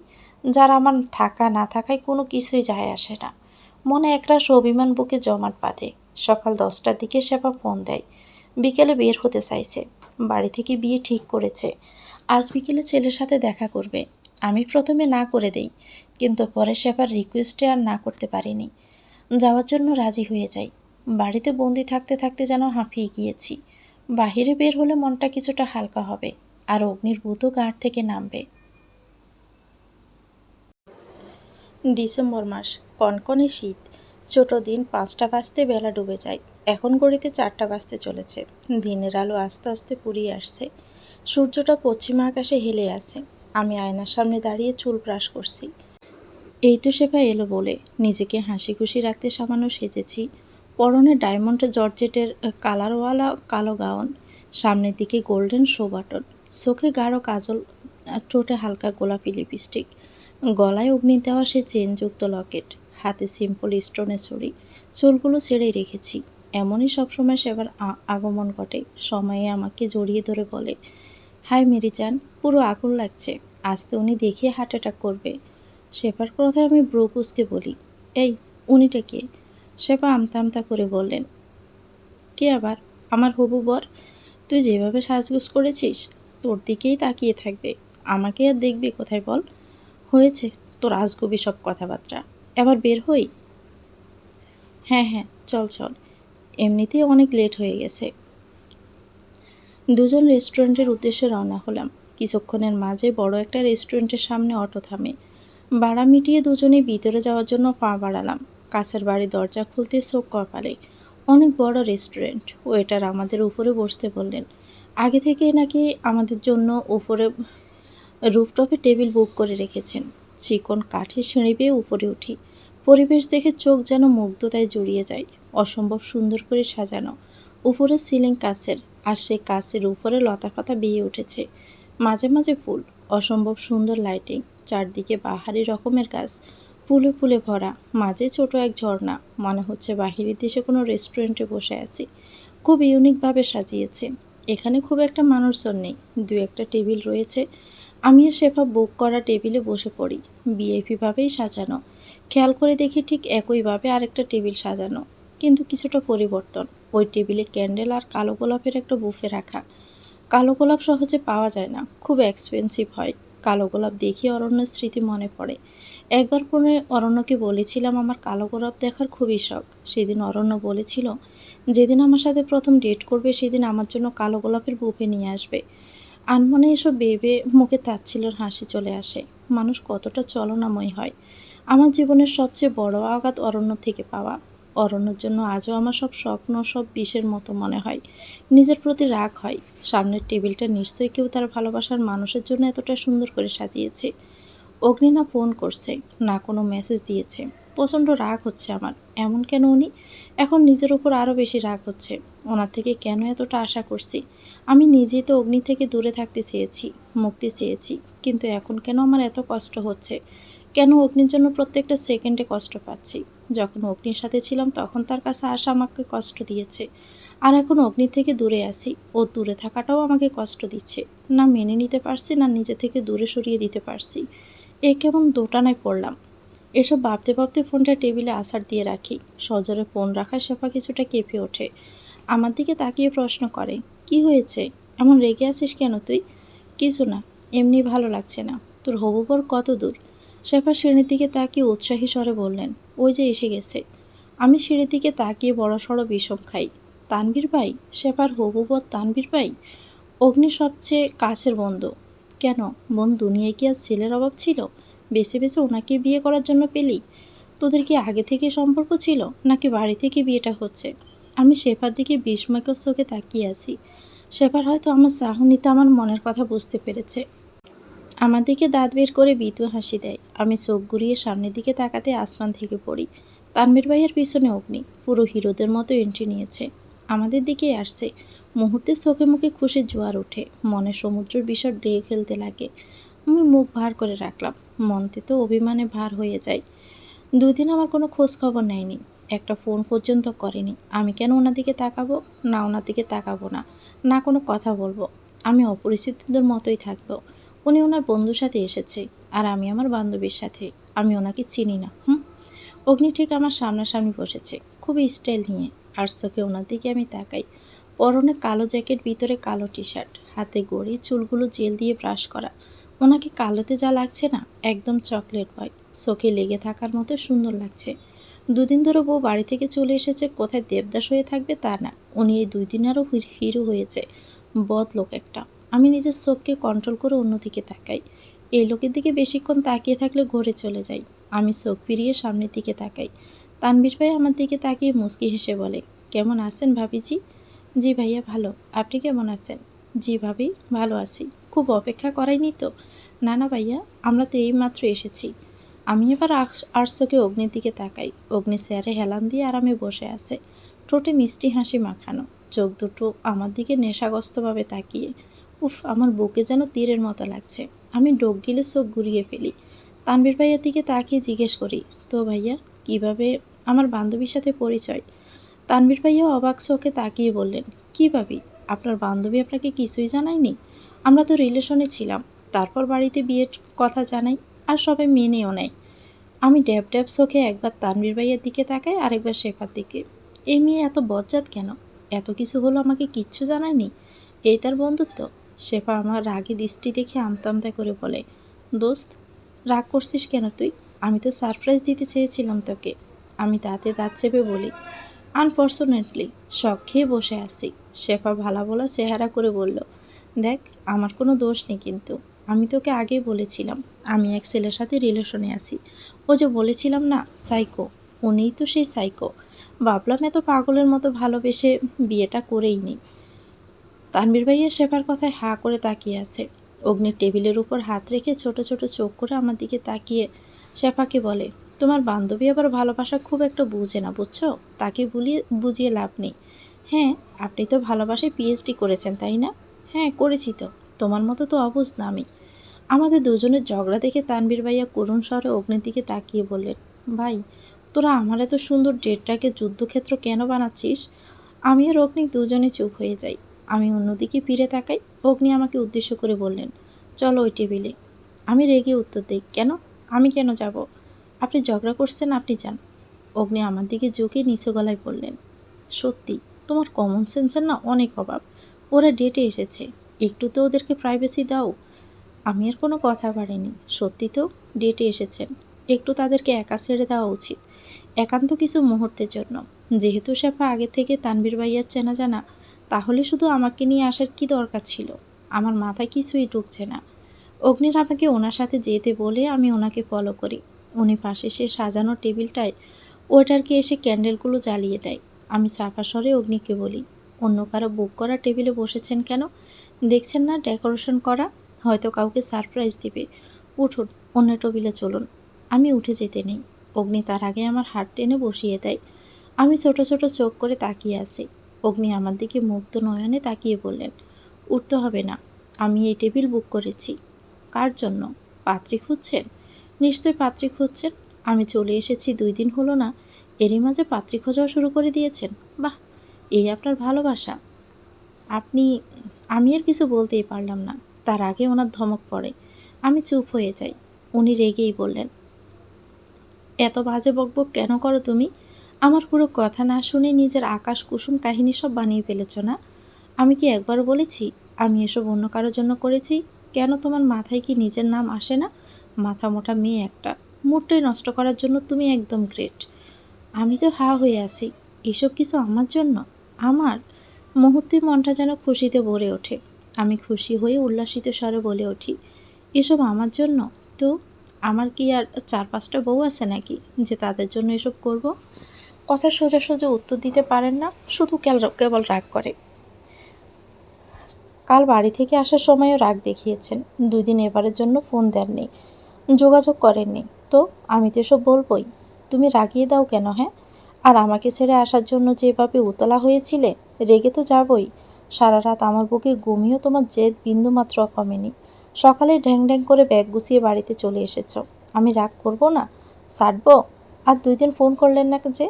যারা আমার থাকা না থাকায় কোনো কিছুই যায় আসে না। মনে একরাশ অভিমান বুকে জমাট বাঁধে। সকাল 10টার দিকে শেফা ফোন দেয়। বিকেলে বের হতে চাইছে। বাড়ি থেকে বিয়ে ঠিক করেছে। আজ বিকেলে ছেলের সাথে দেখা করবে। আমি প্রথমে না করে দেই, কিন্তু পরে শেফার রিকোয়েস্টে আর না করতে পারিনি। যাওয়ার জন্য রাজি হয়ে যাই। বাড়িতে বন্দি থাকতে থাকতে যেন হাঁপিয়ে গিয়েছি। বাহিরে বের হলে মনটা কিছুটা হালকা হবে, আর অগ্নির ভূতও গাঢ় থেকে নামবে। ডিসেম্বর মাস, কনকনে শীত। ছোট দিন 5টা বাজতে বেলা ডুবে যায়। এখন ঘড়িতে 4টা বাজতে চলেছে। দিনের আলো আস্তে আস্তে ফুরিয়ে আসছে। সূর্যটা পশ্চিমা আকাশে হেলে আছে। আমি আয়নার সামনে দাঁড়িয়ে চুল ব্রাশ করছি। এই তো সেবা এলো বলে নিজেকে হাসি খুশি রাখতে সামান্য সেজেছি। পরনে ডায়মন্ড জর্জেটের কালারওয়ালা কালো গাউন, সামনের দিকে গোল্ডেন শো বাটন, চোখে গাঢ় কাজল, ঠোঁটে হালকা গোলাপি লিপস্টিক, গলায় অগ্নি দেওয়া সে চেনযুক্ত লকেট, হাতে সিম্পল স্টোনের ছড়ি। চুলগুলো ছেড়েই রেখেছি। এমনই সবসময় সেবার আগমন ঘটে। সময়ে আমাকে জড়িয়ে ধরে বলে, হাই মেরি চান, পুরো আগুন লাগছে, আজ তো উনি দেখিয়ে হার্ট অ্যাটাক করবে। সেবার কথায় আমি ব্রু কুঁচকে বলি, এই উনিটা কে? সেবা আমতা আমতা করে বললেন, কে আবার? আমার হবু বর। তুই যেভাবে সাজগোজ করেছিস, তোর দিকেই তাকিয়ে থাকবে, আমাকে আর দেখবি কোথায় বল? হয়েছে তোর আজগুবি সব কথাবার্তা, এবার বের হই। হ্যাঁ হ্যাঁ, চল চল, এমনিতেই অনেক লেট হয়ে গেছে। দুজন রেস্টুরেন্টের উদ্দেশ্যে রওনা হলাম। কিছুক্ষণের মাঝে বড় একটা রেস্টুরেন্টের সামনে অটো থামে। ভাড়া মিটিয়ে দুজনেই ভিতরে যাওয়ার জন্য পা বাড়ালাম। কাছের বাড়ি দরজা খুলতে চোখ কপালে। অনেক বড় রেস্টুরেন্ট। ওয়েটার আমাদের উপরে বসতে বললেন। আগে থেকেই নাকি আমাদের জন্য উপরে রুফটপে টেবিল বুক করে রেখেছেন। চিকন কাঠের সিঁড়ি বেয়ে উপরে উঠি। পরিবেশ দেখে চোখ যেন মুগ্ধতায় জড়িয়ে যায়। অসম্ভব সুন্দর করে সাজানো। উপরে সিলিং কাচের, আর সেই কাচের উপরে লতাপাতা বেয়ে উঠেছে। মাঝে মাঝে ফুল, অসম্ভব সুন্দর লাইটিং, চারদিকে বাহারি রকমের গাছ, ফুলে ফুলে ভরা, মাঝে ছোট এক ঝর্ণা। মনে হচ্ছে বাহিরের দেশে কোনো রেস্টুরেন্টে বসে আছি। খুব ইউনিকভাবে সাজিয়েছে। এখানে খুব একটা মানুষজন নেই, দু একটা টেবিল রয়েছে। আমিও শেফা বুক করা টেবিলে বসে পড়ি। ভিআইপিভাবেই সাজানো। খেয়াল করে দেখি ঠিক একইভাবে আরেকটা টেবিল সাজানো, কিন্তু কিছুটা পরিবর্তন। ওই টেবিলে ক্যান্ডেল আর কালো গোলাপের একটা বুফে রাখা। কালো গোলাপ সহজে পাওয়া যায় না, খুব এক্সপেন্সিভ হয়। কালো গোলাপ দেখে অরণ্যের স্মৃতি মনে পড়ে। একবার ফোনে অরণ্যকে বলেছিলাম আমার কালো গোলাপ দেখার খুবই শখ। সেদিন অরণ্য বলেছিল যেদিন আমার সাথে প্রথম ডেট করবে সেদিন আমার জন্য কালো গোলাপের বুফে নিয়ে আসবে। আনমনে এসব ভেবে মুখে তাচ্ছিল্যের হাসি চলে আসে। মানুষ কতটা চলনাময় হয়। আমার জীবনের সবচেয়ে বড় আঘাত অরণ্য থেকে পাওয়া। অরণ্যের জন্য আজও আমার সব স্বপ্ন সব বিষের মতো মনে হয়। নিজের প্রতি রাগ হয়। সামনের টেবিলটা নিশ্চয়ই কেউ তার ভালোবাসার মানুষের জন্য এতটা সুন্দর করে সাজিয়েছে। অগ্নি না ফোন করছে, না কোনো মেসেজ দিয়েছে। প্রচণ্ড রাগ হচ্ছে আমার। এমন কেন উনি? এখন নিজের উপর আরও বেশি রাগ হচ্ছে। ওনার থেকে কেন এতটা আশা করছি? আমি নিজেই তো অগ্নি থেকে দূরে থাকতে চেয়েছি, মুক্তি চেয়েছি, কিন্তু এখন কেন আমার এত কষ্ট হচ্ছে? কেন অগ্নির জন্য প্রত্যেকটা সেকেন্ডে কষ্ট পাচ্ছি? যখন অগ্নির সাথে ছিলাম তখন তার কাছে আসা আমাকে কষ্ট দিয়েছে, আর এখন অগ্নি থেকে দূরে আসি, ও দূরে থাকাটাও আমাকে কষ্ট দিচ্ছে। না মেনে নিতে পারছি, না নিজে থেকে দূরে সরিয়ে দিতে পারছি। এ কেমন দোটানায় পড়লাম। এসব ভাবতে ভাবতে ফোনটা টেবিলে আছাড় দিয়ে রাখি। সজোরে ফোন রাখার শেফা কিছুটা কেঁপে ওঠে। আমার দিকে তাকিয়ে প্রশ্ন করে, কি হয়েছে? এমন রেগে আছিস কেন তুই? কিছু না, এমনি ভালো লাগছে না। তোর হবু বর কত দূর? শেফা সিঁড়ির দিকে তাকিয়ে উৎসাহী স্বরে বললেন, ওই যে এসে গেছে। আমি সিঁড়ির দিকে তাকিয়ে বড়সড় বিষম খাই। তানভীর ভাই? শেফার হবু বর তানভীর ভাই? অগ্নির সবচেয়ে কাছের বন্ধু। কেন বোন, দুনিয়ায় কি আর ছেলের অভাব ছিল? বেছে বেছে ওনাকে বিয়ে করার জন্য পেলি? তোদের কি আগে থেকে সম্পর্ক ছিল, নাকি বাড়ি থেকে বিয়েটা হচ্ছে? আমি শেফার দিকে বিস্ময়কর চোখে তাকিয়ে আছি। শেফার হয়তো আমার চাহনিতে আমার মনের কথা বুঝতে পেরেছে। আমার দিকে দাঁত বের করে ভীতু হাসি দেয়। আমি চোখ ঘুরিয়ে সামনের দিকে তাকাতে আসমান থেকে পড়ি। তানভীর ভাইয়ের পিছনে অগ্নি পুরো হিরোদের মতো এন্ট্রি নিয়েছে। আমাদের দিকেই আসছে। মুহূর্তে চোখে মুখে খুশির জোয়ার ওঠে। মনে সমুদ্রের বিষর ঢেউ খেলতে লাগে। আমি মুখ ভার করে রাখলাম। মনতে তো অভিমানে ভার হয়ে যায়। 2 দিন আমার কোনো খোঁজ খবর নেয়নি, একটা ফোন পর্যন্ত করেনি। আমি কেন ওনার দিকে তাকাবো? না, ওনার দিকে তাকাবো না, না কোনো কথা বলবো। আমি অপরিচিতদের মতোই থাকবো। উনি ওনার বন্ধুর সাথে এসেছে, আর আমি আমার বান্ধবীর সাথে। আমি ওনাকে চিনি না। অগ্নি ঠিক আমার সামনাসামনি বসেছে, খুবই স্টাইল নিয়ে। আর চোখে ওনার দিকে আমি তাকাই। পরনে কালো জ্যাকেট, ভিতরে কালো টি শার্ট, হাতে ঘড়ি, চুলগুলো জেল দিয়ে ব্রাশ করা। ওনাকে কালোতে যা লাগছে না, একদম চকলেট বয়। চোখে লেগে থাকার মতো সুন্দর লাগছে। দুদিন ধরে বউ বাড়ি থেকে চলে এসেছে, কোথায় দেবদাস হয়ে থাকবে তা না, উনি এই 2 দিন আরও হিরো হয়েছে। বদ লোক একটা। আমি নিজের চোখকে কন্ট্রোল করে অন্যদিকে তাকাই। এই লোকের দিকে বেশিক্ষণ তাকিয়ে থাকলে ঘরে চলে যাই। আমি চোখ ফিরিয়ে সামনের দিকে তাকাই। তানভীর ভাই আমার দিকে তাকিয়ে মুচকি হেসে বলে, কেমন আছেন ভাবিজি? জি ভাইয়া ভালো, আপনি কেমন আছেন? জি ভাবি ভালো আছি। খুব অপেক্ষা করাইনি তো? না না ভাইয়া, আমরা তো এইমাত্র এসেছি। আমি এবার আর্টসকে অগ্নির দিকে তাকাই। অগ্নি চেয়ারে হেলান দিয়ে আরামে বসে আছে, ঠোঁটে মিষ্টি হাসি মাখানো, চোখ দুটো আমার দিকে নেশাগ্রস্তভাবে তাকিয়ে। উফ, আমার বুকে যেন তীরের মতো লাগছে। আমি ডোক গিলে চোখ ঘুরিয়ে ফেলি। তানভীর ভাইয়ার দিকে তাকিয়ে জিজ্ঞেস করি, তো ভাইয়া কিভাবে আমার বান্ধবীর সাথে পরিচয়? তানভীর ভাইয়া অবাক চোখে তাকিয়ে বললেন, কী ভাবি, আপনার বান্ধবী আপনাকে কিছুই জানায়নি? আমরা তো রিলেশনে ছিলাম, তারপর বাড়িতে বিয়ের কথা জানাই, আর সবাই মেনেও নেয়। আমি ড্যাব ড্যাব চোখে একবার তানভীর ভাইয়ের দিকে তাকাই, আরেকবার শেফার দিকে। এই মেয়ে এত বজ্জাত কেন? এত কিছু হলো আমাকে কিচ্ছু জানায়নি? এই তার বন্ধুত্ব? শেফা আমার রাগে দৃষ্টি দেখে আমতা আমতা করে বলে, দোস্ত রাগ করছিস কেন তুই? আমি তো সারপ্রাইজ দিতে চেয়েছিলাম তোকে। আমি দাঁতে দাঁত চেপে বলি, আনফর্চুনেটলি শখ খেয়ে বসে আছি। শেফা ভালা বলা চেহারা করে বলল, দেখ আমার কোনো দোষ নেই, কিন্তু আমি তোকে আগেই বলেছিলাম আমি এক ছেলের সাথে রিলেশনে আছি। ও যে বলেছিলাম না সাইকো, উনিই তো সেই সাইকো। ভাবলাম এত পাগলের মতো ভালোবেসে বিয়েটা করেই নিই। তানভীর ভাইয়া শেফার কথায় হাঁ করে তাকিয়ে আছে। অগ্নির টেবিলের উপর হাত রেখে ছোট ছোট চোখ করে আমার দিকে তাকিয়ে শেফাকে বলে, তোমার বান্ধবী আবার ভালোবাসা খুব একটা বুঝে না, বুঝছো? তাকে বুঝিয়ে লাভ নেই। হ্যাঁ, আপনি তো ভালোবাসায় পিএইচডি করেছেন তাই না? হ্যাঁ করেছি তো, তোমার মতো তো অবুঝ না আমি। আমাদের দুজনের ঝগড়া দেখে তানভীর ভাইয়া করুণ স্বরে অগ্নির দিকে তাকিয়ে বললেন, ভাই তোরা আমার এত সুন্দর ডেটটাকে যুদ্ধক্ষেত্র কেন বানাচ্ছিস? আমি আর অগ্নি দুজনে চুপ হয়ে যাই। আমি অন্যদিকে ফিরে তাকাই। অগ্নি আমাকে উদ্দেশ্য করে বললেন, চলো ওই টেবিলে। আমি রেগে উত্তর দিই, কেন? আমি কেন যাব? আপনি ঝগড়া করছেন, আপনি যান। অগ্নি আমার দিকে ঝুঁকে নিচু গলায় বললেন, সত্যি তোমার কমন সেন্সের না অনেক অভাব। ওরা ডেটে এসেছে, একটু তো ওদেরকে প্রাইভেসি দাও। আমি আর কোনো কথা বাড়িনি। সত্যি তো ডেটে এসেছেন, একটু তাদেরকে একা ছেড়ে দেওয়া উচিত, একান্ত কিছু মুহূর্তের জন্য। যেহেতু শেফা আগে থেকে তানভীর ভাইয়ার চেনা জানা, তাহলে শুধু আমাকে নিয়ে আসার কি দরকার ছিল? আমার মাথায় কিছুই ঢুকছে না। অগ্নির আমাকে ওনার সাথে যেতে বলে আমি ওনাকে ফলো করি। উনি পাশে সে সাজানো টেবিলটায় ওয়েটারকে এসে ক্যান্ডেলগুলো জ্বালিয়ে দেয়। আমি চাপা স্বরে অগ্নিকে বলি, অন্য কারো বুক করা টেবিলে বসেছেন কেন? দেখছেন না ডেকোরেশন করা? হয়তো কাউকে সারপ্রাইজ দিবে। উঠুন, অন্য টেবিলে চলুন। আমি উঠে যেতে নেই। অগ্নি তার আগে আমার হাত টেনে বসিয়ে দেয়। আমি ছোট ছোট চোখ করে তাকিয়ে আছি। অগ্নি আমার দিকে মুগ্ধ নয়নে তাকিয়ে বললেন, উঠতে হবে না, আমি এই টেবিল বুক করেছি। কার জন্য? পাত্রী খুঁজছেন? নিশ্চয় পাত্রী খুঁজছেন। আমি চলে এসেছি 2 দিন হলো না, এরই মাঝে পাত্রী খোঁজাও শুরু করে দিয়েছেন। বাহ, এই আপনার ভালোবাসা! আপনি আমি আর কিছু বলতেই পারলাম না। তার আগে ওনার ধমক পড়ে। আমি চুপ হয়ে যাই। উনি রেগেই বললেন, এত বাজে বকবক কেন করো তুমি? আমার পুরো কথা না শুনে নিজের আকাশ কুসুম কাহিনী সব বানিয়ে ফেলেছ না? আমি কি একবারও বলেছি আমি এসব অন্য কারোর জন্য করেছি? কেন তোমার মাথায় কি নিজের নাম আসে না? মাথা মোটা মেয়ে একটা, মুডটাই নষ্ট করার জন্য তুমি একদম গ্রেট। আমি তো হা হয়ে আছি। এসব কিছু আমার জন্য? আমার মুহূর্তে মনটা যেন খুশিতে ভরে ওঠে। আমি খুশি হয়ে উল্লাসিত স্বরে বলে উঠি, এসব আমার জন্য? তো আমার কি আর 4-5টা বউ আছে নাকি যে তাদের জন্য এসব করব? কথা সোজা সোজা উত্তর দিতে পারেন না, শুধু কেবল রাগ করে। কাল বাড়ি থেকে আসার সময়ও রাগ দেখিয়েছেন। 2 দিন এবারের জন্য ফোন দেননি, যোগাযোগ করেননি। তো আমি তো এসব বলবই। তুমি রাগিয়ে দাও কেন? হ্যাঁ, আর আমাকে ছেড়ে আসার জন্য যেভাবে উতলা হয়েছিলে, রেগে তো যাবই। সারা রাত আমার বুকে ঘুমিয়েও তোমার জেদ বিন্দুমাত্র কমেনি। সকালে ঢ্যাং ঢ্যাং করে ব্যাগ গুছিয়ে বাড়িতে চলে এসেছো। আমি রাগ করব না? ছাড়বো? আর 2 দিন ফোন করলেন না যে?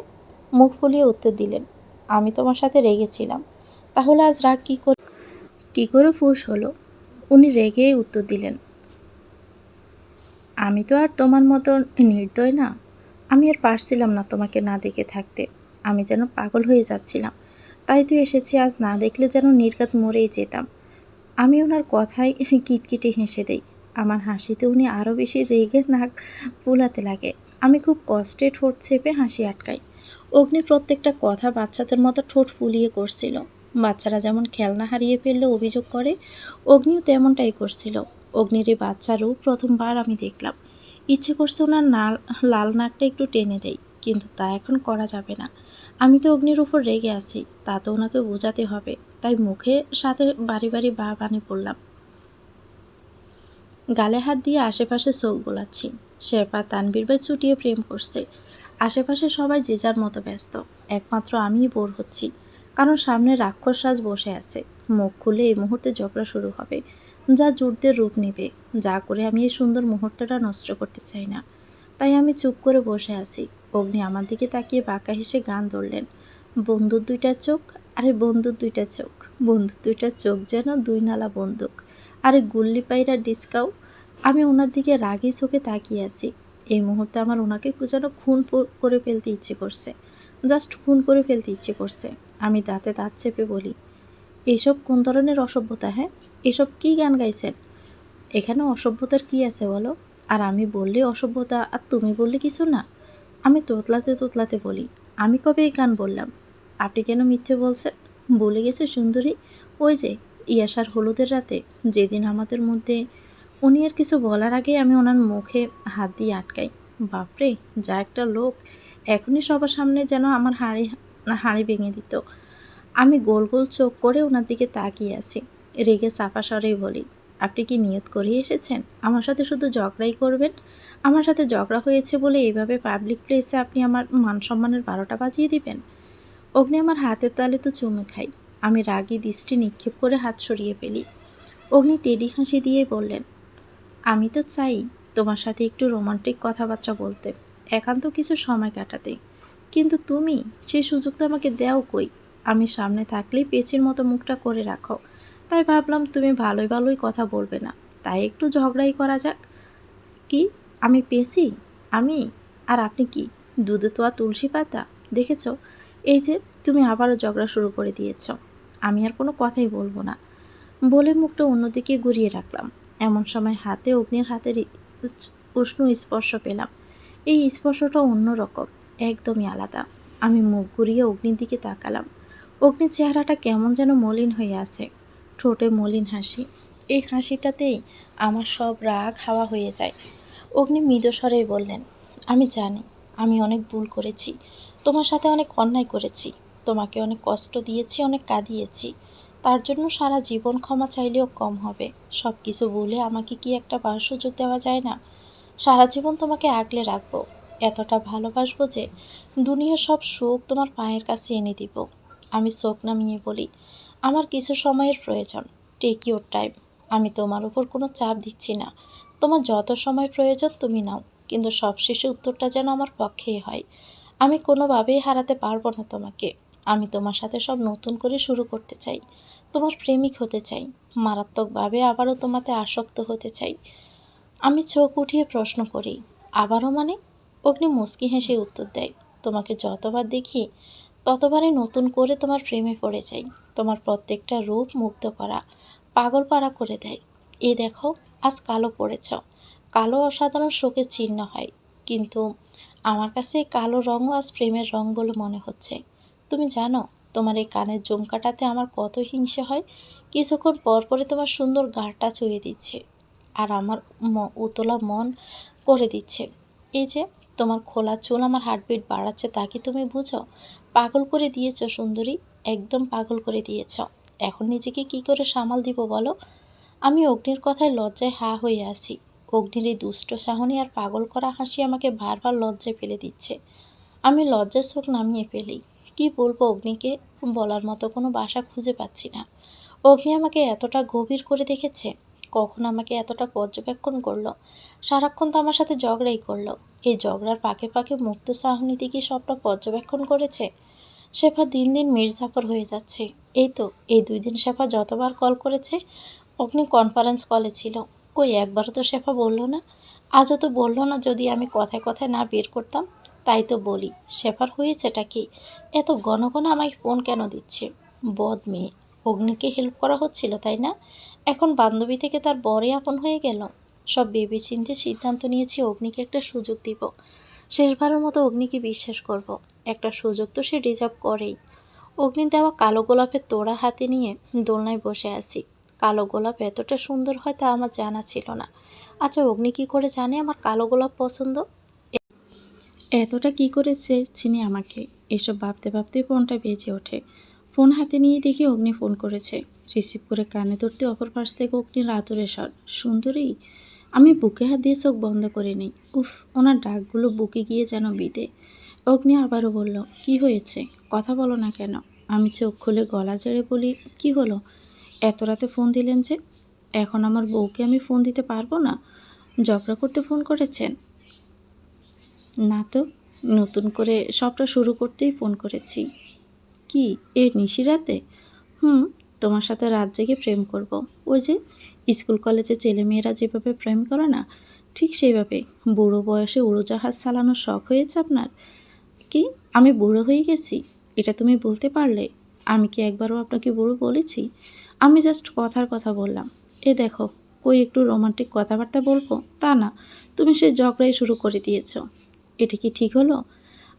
মুখ ফুলিয়ে উত্তর দিলেন, আমি তোমার সাথে রেগেছিলাম। তাহলে আজ রাগ কী করে ফুঁস হলো? উনি রেগেই উত্তর দিলেন, আমি তো আর তোমার মতো নির্দয় না। আমি আর পারছিলাম না তোমাকে না দেখে থাকতে। আমি যেন পাগল হয়ে যাচ্ছিলাম। তাই তো এসেছি, আজ না দেখলে যেন নির্ঘাত মরেই যেতাম। আমি ওনার কথায় কিটকিটে হেসে দেই। আমার হাসিতে উনি আরও বেশি রেগে নাক ফুলাতে লাগে। আমি খুব কষ্টে ঠোঁট চেপে হাসি আটকাই। অগ্নি প্রত্যেকটা কথা বাচ্চাদের মতো ঠোঁট ফুলিয়ে করছিল। বাচ্চারা যেমন খেলনা হারিয়ে ফেললে অভিযোগ করে, অগ্নিও তেমনটাই করছিল। অগ্নির এই বাচ্চা রূপ প্রথমবার আমি দেখলাম। ইচ্ছে করছে ওনার লাল নাকটা একটু টেনে দেই, কিন্তু তা এখন করা যাবে না। আমি তো অগ্নির উপর রেগে আছি, তা তো ওনাকে বোঝাতে হবে। তাই মুখে সাথে বাড়ি বাড়ি বা বানি পড়লাম। গালে হাত দিয়ে আশেপাশে চোখ বোলাচ্ছি। শেফা তানবীর ভাই চুটিয়ে প্রেম করছে। আশেপাশে সবাই যে যার মতো ব্যস্ত, একমাত্র আমিই বোর হচ্ছি। কারণ সামনে রাক্ষস রাজ বসে আছে। মুখ খুলে এই মুহূর্তে ঝগড়া শুরু হবে, যা যুদ্ধের রূপ নেবে। যা করে আমি এই সুন্দর মুহূর্তটা নষ্ট করতে চাই না। তাই আমি চুপ করে বসে আছি। অগ্নি আমার দিকে তাকিয়ে বাঁকা হেসে গান ধরলেন, বন্ধুর দুইটা চোখ, আরে বন্ধুর দুইটা চোখ, বন্ধুর দুইটা চোখ যেন দুই নালা বন্দুক, আরে গুল্লি পাইরা ডিসকাও। আমি ওনার দিকে রাগী চোখে তাকিয়ে আছি। এই মুহূর্তে আমার ওনাকে যেন খুন করে ফেলতে ইচ্ছে করছে, জাস্ট খুন করে ফেলতে ইচ্ছে করছে। আমি দাঁতে দাঁত চেপে বলি, এইসব কোন ধরনের অসভ্যতা? হ্যাঁ, এসব কি গান গাইছেন? এখানে অসভ্যতার কি আছে বলো? আর আমি বললে অসভ্যতা, আর তুমি বললে কিছু না? আমি তোতলাতে তোতলাতে বলি, আমি কবে এই গান বললাম? আপনি কেন মিথ্যে বলছেন? বলে গেছে সুন্দরী, ওই যে ইয়াসার হলুদের রাতে, যেদিন আমাদের মধ্যে। উনি আর কিছু বলার আগে আমি ওনার মুখে হাত দিয়ে আটকাই। বাপরে, যা একটা লোক! এখনই সবার সামনে যেন আমার হাঁড়ি ভেঙে দিত। আমি গোল গোল চোখ করে ওনার দিকে তাকিয়ে আছি। রেগে চাপা স্বরেই বলি, আপনি কি নিয়ত করে এসেছেন আমার সাথে শুধু ঝগড়াই করবেন? আমার সাথে ঝগড়া হয়েছে বলে এইভাবে পাবলিক প্লেসে আপনি আমার মান সম্মানের 12টা বাজিয়ে দিবেন? অগ্নি আমার হাতের তালে তো চুমে খাই। আমি রাগী দৃষ্টি নিক্ষেপ করে হাত সরিয়ে ফেলি। অগ্নি টেডি হাসি দিয়ে বললেন, আমি তো চাই তোমার সাথে একটু রোমান্টিক কথাবার্তা বলতে, একান্ত কিছু সময় কাটাতে। কিন্তু তুমি সেই সুযোগটা আমাকে দেও কই? আমি সামনে থাকলেই পেঁচির মতো মুখটা করে রাখো। তাই ভাবলাম তুমি ভালোই ভালোই কথা বলবে না, তাই একটু ঝগড়াই করা যাক। কি? আমি পেঁচি? আমি? আর আপনি কি দুধে তোয়া তুলসী পাতা? দেখেছ, এই যে তুমি আবারও ঝগড়া শুরু করে দিয়েছ। আমি আর কোনো কথাই বলবো না বলে মুখটা অন্যদিকে ঘুরিয়ে রাখলাম। এমন সময় হাতে অগ্নির হাতের উষ্ণ স্পর্শ পেলাম। এই স্পর্শটা অন্যরকম, একদমই আলাদা। আমি মুখ ঘুরিয়ে অগ্নির দিকে তাকালাম। অগ্নির চেহারাটা কেমন যেন মলিন হয়ে আছে, ঠোঁটে মলিন হাসি। এই হাসিটাতেই আমার সব রাগ হাওয়া হয়ে যায়। অগ্নি মৃদু স্বরেই বললেন, আমি জানি আমি অনেক ভুল করেছি, তোমার সাথে অনেক অন্যায় করেছি, তোমাকে অনেক কষ্ট দিয়েছি, অনেক কাঁদিয়েছি। তার জন্য সারা জীবন ক্ষমা চাইলেও কম হবে। সব কিছু বলে আমাকে কি একটা বার সুযোগ দেওয়া যায় না? সারা জীবন তোমাকে আগলে রাখবো, এতটা ভালোবাসবো যে দুনিয়ার সব সুখ তোমার পায়ের কাছে এনে দিব। আমি চোখ নামিয়ে বলি, আমার কিছু সময়ের প্রয়োজন, টেক ইউর টাইম। আমি তোমার উপর কোনো চাপ দিচ্ছি না, তোমার যত সময় প্রয়োজন তুমি নাও, কিন্তু সবশেষে উত্তরটা যেন আমার পক্ষেই হয়। আমি কোনোভাবেই হারাতে পারবো না তোমাকে। আমি তোমার সাথে সব নতুন করে শুরু করতে চাই, তোমার প্রেমিক হতে চাই, মারাত্মকভাবে আবারও তোমাতে আসক্ত হতে চাই। আমি চোখ উঠিয়ে প্রশ্ন করি, আবারও মানে? অগ্নি মুচকি হেসে উত্তর দেয়, তোমাকে যতবার দেখি ততবারই নতুন করে তোমার প্রেমে পড়ে যাই। তোমার প্রত্যেকটা রূপ মুগ্ধ করা, পাগল পাড়া করে দেয়। এই দেখো, আজ কালো পড়েছ। কালো অসাধারণ শোকের চিহ্ন হয়, কিন্তু আমার কাছে এই কালো রঙও আজ প্রেমের রং বলে মনে হচ্ছে। তুমি জানো, তোমার এই কানের জুমকাটাতে আমার কত হিংসে হয়। কিছুক্ষণ পর পরে তোমার সুন্দর গাটা চুইয়ে দিচ্ছে, আর আমার উতলা মন করে দিচ্ছে। এই যে তোমার খোলা চুল আমার হার্টবিট বাড়াচ্ছে, তা কি তুমি বুঝো? পাগল করে দিয়েছ সুন্দরী, একদম পাগল করে দিয়েছ। এখন নিজেকে কি করে সামাল দিব বলো? আমি অগ্নির কথায় লজ্জায় হা হয়ে আসি। অগ্নির এই দুষ্ট সাহনি আর পাগল করা হাসি আমাকে বারবার লজ্জায় ফেলে দিচ্ছে। আমি লজ্জার চোখ নামিয়ে ফেলি। কি বলবো অগ্নিকে, বলার মতো কোনো ভাষা খুঁজে পাচ্ছি না। অগ্নি আমাকে এতটা গভীর করে দেখেছে, কখন আমাকে এতটা পর্যবেক্ষণ করলো? সারাক্ষণ তো আমার সাথে ঝগড়াই করলো। এই ঝগড়ার পাকে পাকে মুক্ত চাহনিতে কি সবটা পর্যবেক্ষণ করেছে? শেফা দিন দিন মির্জাফর হয়ে যাচ্ছে। এই তো এই 2 দিন শেফা যতবার কল করেছে, অগ্নি কনফারেন্স কলে ছিল। কই একবারও তো শেফা বলল না। আজও তো বলল না, যদি আমি কথায় কথায় না বের করতাম। তাই তো বলি, শেফার হয়েছেটা কি? এত ঘন ঘন আমায় ফোন কেন দিচ্ছে? বদ মেয়ে। অগ্নিকে হেল্প করা হচ্ছিল তাই না? এখন বান্ধবী থেকে তার বরে আপন হয়ে গেল। সব ভেবেচিন্তে সিদ্ধান্ত নিয়েছি অগ্নিকে একটা সুযোগ দিব। শেষবারের মতো অগ্নিকে বিশ্বাস করব। একটা সুযোগ তো সে ডিজার্ভ করেই। অগ্নি দেওয়া কালো গোলাপের তোড়া হাতে নিয়ে দোলনায় বসে আছি। কালো গোলাপ এতটা সুন্দর হয় তা আমার জানা ছিল না। আচ্ছা, অগ্নি কী করে জানে আমার কালো গোলাপ পছন্দ? এতটা কি করে সে চিনে আমাকে? এসব ভাবতে ভাবতে ফোনটা বেজে ওঠে। ফোন হাতে নিয়ে দেখি অগ্নি ফোন করেছে। রিসিভ করে কানে ধরতে অপর পাশ থেকে অগ্নির আদরের স্বর, সুন্দরী। আমি বুকে হাত দিয়ে চোখ বন্ধ করে নিই। উফ, ওনার ডাকগুলো বুকে গিয়ে যেন বিঁধে। অগ্নি আবারও বলল, কি হয়েছে? কথা বলো না কেন? আমি চোখ খুলে গলা ঝেড়ে বলি, কি হলো? এত রাতে ফোন দিলেন যে? এখন আমার বউকে আমি ফোন দিতে পারবো না? ঝগড়া করতে ফোন করেছেন? না তো, নতুন করে সবটা শুরু করতেই ফোন করেছি। কি, এই নিশিরাতে? তোমার সাথে রাত জেগে প্রেম করব। ওই যে স্কুল কলেজে ছেলেমেয়েরা যেভাবে প্রেম করে না, ঠিক সেইভাবে। বুড়ো বয়সে উড়োজাহাজ চালানোর শখ হয়েছে আপনার? কি, আমি বুড়ো হয়ে গেছি? এটা তুমি বলতে পারলে? আমি কি একবারও আপনাকে বুড়ো বলেছি? আমি জাস্ট কথার কথা বললাম। এ দেখো, কই একটু রোমান্টিক কথাবার্তা বলবো তা না, তুমি সে ঝগড়াই শুরু করে দিয়েছ। এটা কি ঠিক হলো?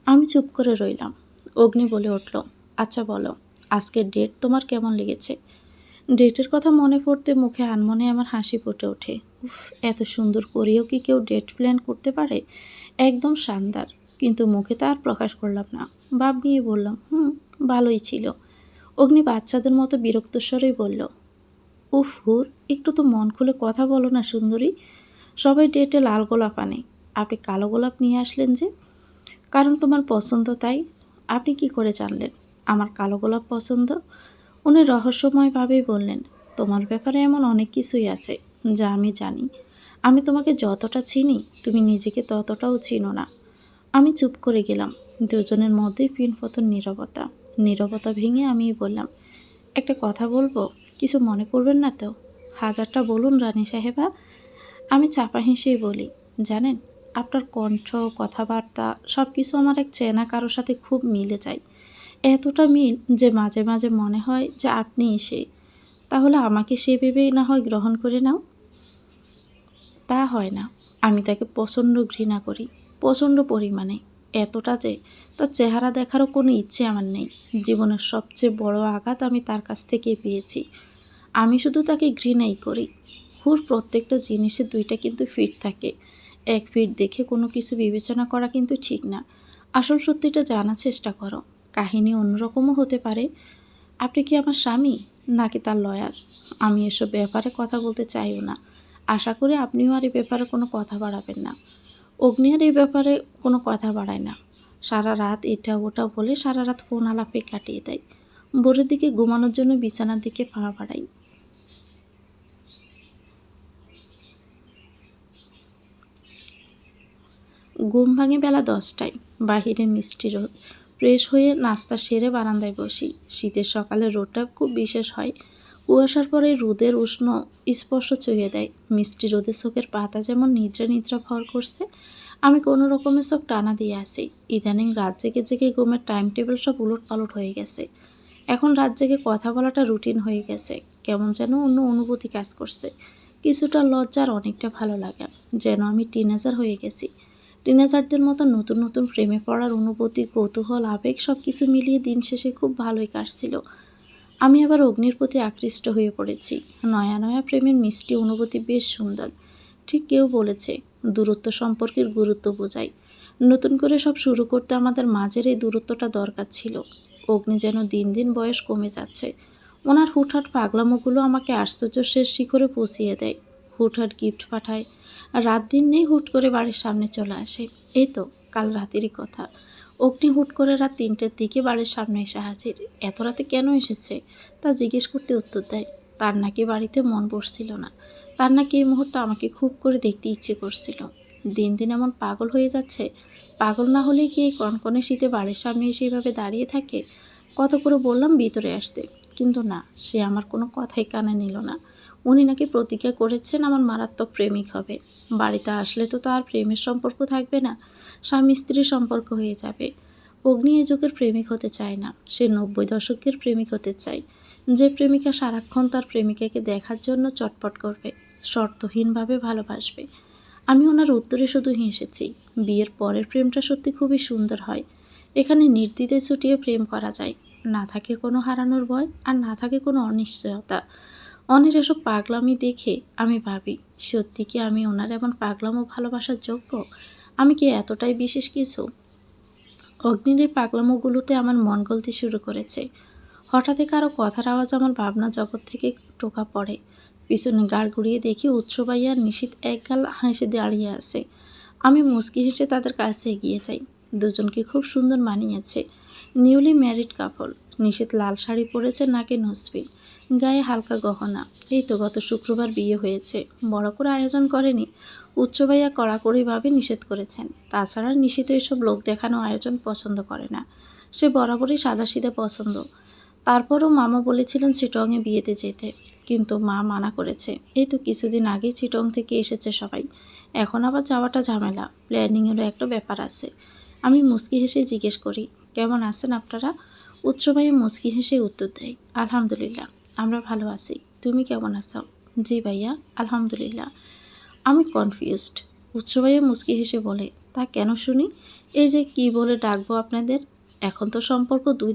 আমি চুপ করে রইলাম। অগ্নি বলে উঠল, আচ্ছা বলো, আজকের ডেট তোমার কেমন লেগেছে? ডেটের কথা মনে পড়তে মুখে আনমনে আমার হাসি ফুটে ওঠে। উফ, এত সুন্দর করেও কি কেউ ডেট প্ল্যান করতে পারে? একদম শানদার। কিন্তু মুখে তা আর প্রকাশ করলাম না। ভাব নিয়ে বললাম, ভালোই ছিল। অগ্নি বাচ্চাদের মতো বিরক্ত স্বরেই বলল, উফ হুর, একটু তো মন খুলে কথা বলো না সুন্দরী। সবাই ডেটে লাল গোলাপ আনে, আপনি কালো গোলাপ নিয়ে আসলেন যে? কারণ তোমার পছন্দ তাই। আপনি কি করে জানলেন আমার কালো গোলাপ পছন্দ? উনি রহস্যময়ভাবেই বললেন, তোমার ব্যাপারে এমন অনেক কিছুই আছে যা আমি জানি। আমি তোমাকে যতটা চিনি তুমি নিজেকে ততটাও চিনো না। আমি চুপ করে গেলাম। দুজনের মধ্যেই পিনপতন নীরবতা। নীরবতা ভেঙে আমি বললাম, একটা কথা বলবো? কিছু মনে করবেন না তো? হাজারটা বলুন রানী সাহেবা। আমি চাপা হেসেই বলি, জানেন, আপনার কণ্ঠ, কথাবার্তা সব কিছু আমার এক চেনা কারোর সাথে খুব মিলে যায়। এতটা মিল যে মাঝে মাঝে মনে হয় যে আপনিই সে। তাহলে আমাকে সে ভেবেই না হয় গ্রহণ করে নাও। তা হয় না। আমি তাকে প্রচণ্ড ঘৃণা করি, প্রচণ্ড পরিমাণে। এতটা যে তার চেহারা দেখারও কোনো ইচ্ছে আমার নেই। জীবনের সবচেয়ে বড় আঘাত আমি তার কাছ থেকেই পেয়েছি। আমি শুধু তাকে ঘৃণাই করি। হুর, প্রত্যেকটা জিনিসের দুইটা কিন্তু ফিট থাকে। এক ফিট দেখে কোনো কিছু বিবেচনা করা কিন্তু ঠিক না। আসল সত্যিটা জানার চেষ্টা করো। কাহিনী অন্যরকমও হতে পারে। আপনি কি আমার স্বামী নাকি তার লয়ার? আমি এসব ব্যাপারে কথা বলতে চাইও না। আশা করি আপনিও আর এই ব্যাপারে কোনো কথা বাড়াবেন না। অগ্নি আর এই ব্যাপারে কোনো কথা বাড়ায় না। সারা রাত এটা ওটা বলে সারা রাত ফোন আলাপে কাটিয়ে দেয়। ভোরের দিকে ঘুমানোর জন্য বিছানার দিকে পা বাড়াই। ঘুম ভাঙে বেলা 10টায়। বাহিরে মিষ্টি রোদ। ফ্রেশ হয়ে নাস্তা সেরে বারান্দায় বসি। শীতের সকালে রোদটা খুব বিশেষ হয়। কুয়াশার পরে রোদের উষ্ণ স্পর্শ ছুঁয়ে দেয়। মিষ্টি রোদে চোখের পাতা যেমন নিদ্রা নিদ্রা ভর করছে। আমি কোনো রকমের চোখ টানা দিয়ে আসি। ইদানিং রাত জেগে জেগে ঘুমের টাইম টেবিল সব উলট পালট হয়ে গেছে। এখন রাত জেগে কথা বলাটা রুটিন হয়ে গেছে। কেমন যেন অন্য অনুভূতি কাজ করছে। কিছুটা লজ্জার, অনেকটা ভালো লাগা। যেন আমি টিনেজার হয়ে গেছি। টিনেজারদের মতো নতুন নতুন প্রেমে পড়ার অনুভূতি, কৌতূহল, আবেগ সব কিছু মিলিয়ে দিন শেষে খুব ভালোই কাটছিল। আমি আবার অগ্নির প্রতি আকৃষ্ট হয়ে পড়েছি। নয়া নয়া প্রেমের মিষ্টি অনুভূতি বেশ সুন্দর। ঠিক কেউ বলেছে, দূরত্ব সম্পর্কের গুরুত্ব বোঝায়। নতুন করে সব শুরু করতে আমাদের মাঝের এই দূরত্বটা দরকার ছিল। অগ্নি যেন দিন দিন বয়স কমে যাচ্ছে। ওনার হুটহাট পাগলামোগুলো আমাকে আশ্চর্যের শেষ শিখরে পৌঁছিয়ে দেয়। হুটহাট গিফট পাঠায়, আর রাত দিন নেই হুট করে বাড়ির সামনে চলে আসে। এই তো কাল রাতেরই কথা। অগ্নি হুট করে রাত 3টের দিকে বাড়ির সামনে এসে হাজির। এত রাতে কেন এসেছে তা জিজ্ঞেস করতে উত্তর দেয়, তার নাকি বাড়িতে মন বসছিল না। তার নাকি এই মুহূর্তে আমাকে খুব করে দেখতে ইচ্ছে করছিল। দিন দিন এমন পাগল হয়ে যাচ্ছে। পাগল না হলে কি এই কনকনে শীতে বাড়ির সামনে এসে এভাবে দাঁড়িয়ে থাকে? কত করে বললাম ভিতরে আসতে, কিন্তু না, সে আমার কোনো কথাই কানে নিল না। উনি নাকি প্রতিজ্ঞা করেছেন আমার মারাত্মক প্রেমিক হবে। বাড়িতে আসলে তো তার প্রেমের সম্পর্ক থাকবে না, স্বামী স্ত্রীর সম্পর্ক হয়ে যাবে। অগ্নি এ যুগের প্রেমিক হতে চায় না, সে 90 দশকের প্রেমিক হতে চায়। যে প্রেমিকা সারাক্ষণ তার প্রেমিকাকে দেখার জন্য চটপট করবে, শর্তহীনভাবে ভালোবাসবে। আমি ওনার উত্তরে শুধু হেসেছি। বিয়ের পরের প্রেমটা সত্যি খুবই সুন্দর হয়। এখানে নির্দ্বিধায় ছুটিয়ে প্রেম করা যায়। না থাকে কোনো হারানোর ভয়, আর না থাকে কোনো অনিশ্চয়তা। অনের এসব পাগলামি দেখে আমি ভাবি, সত্যি কি আমি ওনার এমন পাগলাম ও ভালোবাসার যোগ্য? আমি কি এতটাই বিশেষ কিছু? অগ্নির এই পাগলামোগুলোতে আমার মন গলতে শুরু করেছে। হঠাৎই কারো কথার আওয়াজ আমার ভাবনা জগৎ থেকে টোকা পড়ে। পিছনে গাড় ঘুরিয়ে দেখি উৎস ভাইয়া আর নিশীথ একগাল হেসে দাঁড়িয়ে আছে। আমি মুচকি হেসে তাদের কাছে এগিয়ে যাই। দুজনকে খুব সুন্দর মানিয়েছে। Newly married couple. নিশীথ লাল শাড়ি পরেছে, নাকে নসপিন, গায়ে হালকা গহনা। এই তো গত শুক্রবার বিয়ে হয়েছে, বড় করে আয়োজন করেনি। উচ্চ ভাইয়া কড়াকড়িভাবে নিষেধ করেছেন। তাছাড়া নিশীথ এসব লোক দেখানো আয়োজন পছন্দ করে না। সে বরাবরই সাদাসিধে পছন্দ। তারপরও মামা বলেছিলেন চিটংয়ে বিয়েতে যেতে, কিন্তু মা মানা করেছে। এই তো কিছুদিন আগেই চিটং থেকে এসেছে সবাই। এখন আবার যাওয়াটা ঝামেলা, প্ল্যানিংয়েরও একটা ব্যাপার আছে। আমি মুচকি হেসে জিজ্ঞেস করি, কেমন আছেন আপনারা? উৎস ভাইয়া মুচকি হেসে উত্তর দেয়, আলহামদুলিল্লাহ, আমরা ভালো আছি। তুমি কেমন আছো? জি ভাইয়া, আলহামদুলিল্লাহ। আমি কনফিউজড। উৎস ভাইয়া মুচকি হেসে বলে, তা কেন শুনি? এই যে কি বলে ডাকবো আপনাদের? এখন তো সম্পর্ক দুই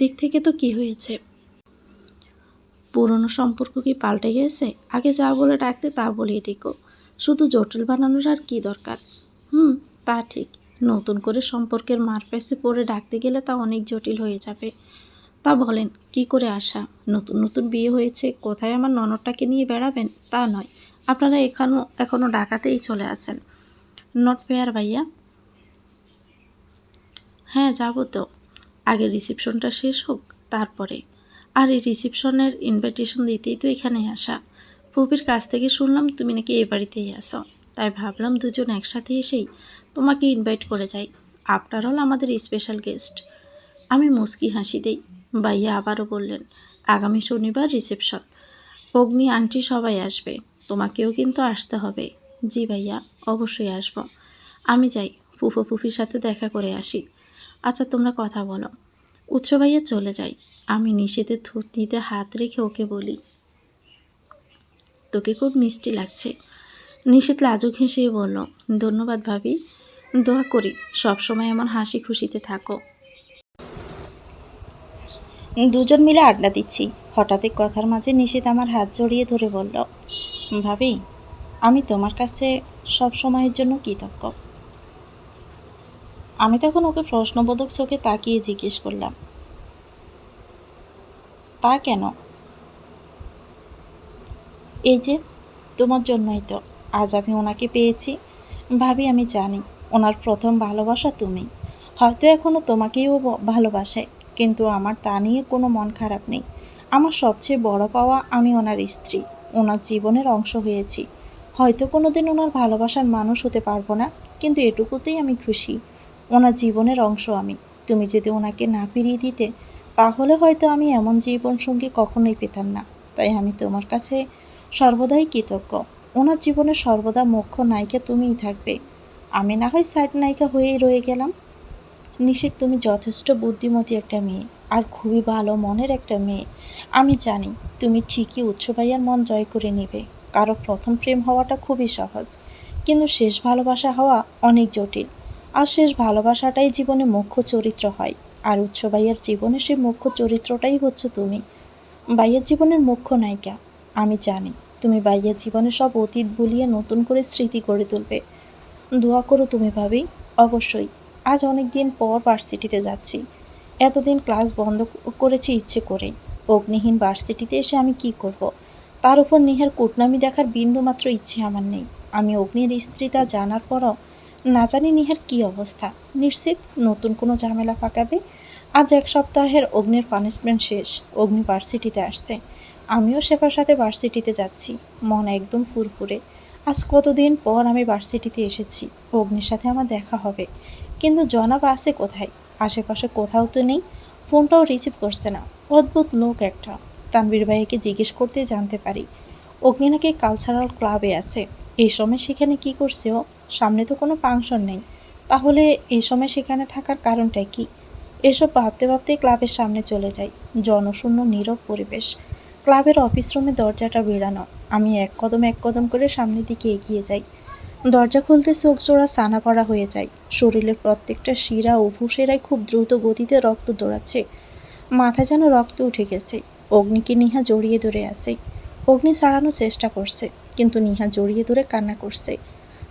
দিক থেকে তো কি হয়েছে? পুরনো সম্পর্ক কি পাল্টে গেছে? আগে যা বলে ডাকতে তা বলিয়ে ডেকো। শুধু জটিল বানানোর আর কি দরকার? তা ঠিক। নতুন করে সম্পর্কের মারপ্যাচে পড়ে ডাকতে গেলে তা অনেক জটিল হয়ে যাবে। তা বলেন, কি করে আসা? নতুন নতুন বিয়ে হয়েছে, কোথায় আমার ননদটাকে নিয়ে বেড়াবেন তা নয়। আপনারা এখনো ঢাকাতেই চলে আসেন। নট ফেয়ার ভাইয়া। হ্যাঁ, যাবো তো। আগে রিসেপশনটা শেষ হোক, তারপরে। আর এই রিসেপশনের ইনভাইটেশন দিতেই তো এখানে আসা। ফুপির কাছ থেকে শুনলাম তুমি নাকি এ বাড়িতেই আসো, তাই ভাবলাম দুজন একসাথে এসেই তোমাকে ইনভাইট করে যাই। আফটার অল আমাদের স্পেশাল গেস্ট। আমি মুচকি হাসি দেই। ভাইয়া আবারও বললেন, আগামী শনিবার রিসেপশন। অগ্নি আন্টি সবাই আসবে, তোমাকেও কিন্তু আসতে হবে। জি ভাইয়া, অবশ্যই আসব। আমি যাই, ফুফো ফুফির সাথে দেখা করে আসি। আচ্ছা, তোমরা কথা বলো। উৎস ভাইয়া চলে যাই। আমি নিষেধের থুতনিতে হাত রেখে ওকে বলি, তোকে খুব মিষ্টি লাগছে। নিষেধ লাজুক হেসে বলল, ধন্যবাদ ভাবি। দোয়া করি সবসময় এমন হাসি খুশিতে থাকো। দুজন মিলে আড্ডা দিচ্ছি। হঠাৎই কথার মাঝে নিষেধ আমার হাত জড়িয়ে ধরে বলল, ভাবি, আমি তোমার কাছে সব সময়ের জন্য কৃতজ্ঞ। আমি তখন ওকে প্রশ্নবোধক চোখে তাকিয়ে জিজ্ঞেস করলাম, তা কেন? এই যে, তোমার জন্যই তো আজ আমি ওনাকে পেয়েছি। ভাবি, আমি জানি ওনার প্রথম ভালোবাসা তুমি। হয়তো এখনো তোমাকেও ভালোবাসে, কিন্তু আমার তা নিয়ে কোনো মন খারাপ নেই। আমার সবচেয়ে বড় পাওয়া আমি ওনার স্ত্রী, ওনার জীবনের অংশ হয়েছি। হয়তো কোনোদিন ওনার ভালোবাসার মানুষ হতে পারবো না, কিন্তু এটুকুতেই আমি খুশি। ওনার জীবনের অংশ আমি। তুমি যদি ওনাকে না ফিরিয়ে দিতে, তাহলে হয়তো আমি এমন জীবনসঙ্গী কখনোই পেতাম না। তাই আমি তোমার কাছে সর্বদাই কৃতজ্ঞ। ওনার জীবনে সর্বদা মুখ্য নায়িকা তুমিই থাকবে, আমি না হয় সাইড নায়িকা হয়েই রয়ে গেলাম। নিশ্চিত তুমি যথেষ্ট বুদ্ধিমতী একটা মেয়ে, আর খুবই ভালো মনের একটা মেয়ে। আমি জানি তুমি ঠিকই উৎস ভাইয়ার মন জয় করে নেবে। কারো প্রথম প্রেম হওয়াটা খুবই সহজ, কিন্তু শেষ ভালোবাসা হওয়া অনেক জটিল। আর শেষ ভালোবাসাটাই জীবনে মুখ্য চরিত্র হয়। আর উৎস ভাইয়ার জীবনে সেই মুখ্য চরিত্রটাই হচ্ছে তুমি, ভাইয়ার জীবনের মুখ্য নায়িকা। আমি জানি তুমি ভাইয়ার জীবনে সব অতীত ভুলিয়ে নতুন করে স্মৃতি গড়ে তুলবে। দোয়া করো তুমি ভাবি। অবশ্যই। আজ অনেক দিন পর ভার্সিটিতে যাচ্ছি। এতদিন ক্লাস বন্ধ করেছি ইচ্ছে করেই। অগ্নিহীন ভার্সিটিতে এসে আমি কি করব? তার উপর নেহার কুটনামি দেখার বিন্দুমাত্র ইচ্ছে আমার নেই। আমি অগ্নির স্ত্রী তা জানার পরও না জানি নেহার কি অবস্থা। নিশ্চিত নতুন কোনো ঝামেলা পাকাবে। আজ এক সপ্তাহের অগ্নির পানিশমেন্ট শেষ। অগ্নি ভার্সিটিতে আসছে, আমিও সেবার সাথে ভার্সিটিতে যাচ্ছি। মন একদম ফুরফুরে। আজ কতদিন পর আমি ভার্সিটিতে এসেছি, অগ্নির সাথে আমার দেখা হবে। কিন্তু জনাব আছে কোথায়? আশেপাশে কোথাও তো নেই। ফোনটাও রিসিভ করছে না। অদ্ভুত লোক একটা। তানভীর ভাইয়াকে জিজ্ঞেস করতে জানতে পারি অগ্নি নাকি কালচারাল ক্লাবে আছে। এই সময় সেখানে কি করছে ও? সামনে তো কোনো ফাংশন নেই, তাহলে এই সময় সেখানে থাকার কারণটা কি? এসব ভাবতে ভাবতে ক্লাবের সামনে চলে যাই। জনশূন্য নীরব পরিবেশ। ক্লাবের অফিস রুমে দরজাটা বেড়ানো। আমি এক কদম করে সামনের দিকে এগিয়ে যাই। দরজা খুলতে চোখ জোড়া ছানা পড়া হয়ে যায়। শরীরের প্রত্যেকটা শিরা ও ফুসেরায় খুব দ্রুত গতিতে রক্ত দৌড়াচ্ছে। মাথা যেন রক্ত উঠে গেছে। অগ্নিকে নিহা জড়িয়ে ধরে আছে। অগ্নি ছাড়ানোর চেষ্টা করছে, কিন্তু নিহা জড়িয়ে ধরে কান্না করছে।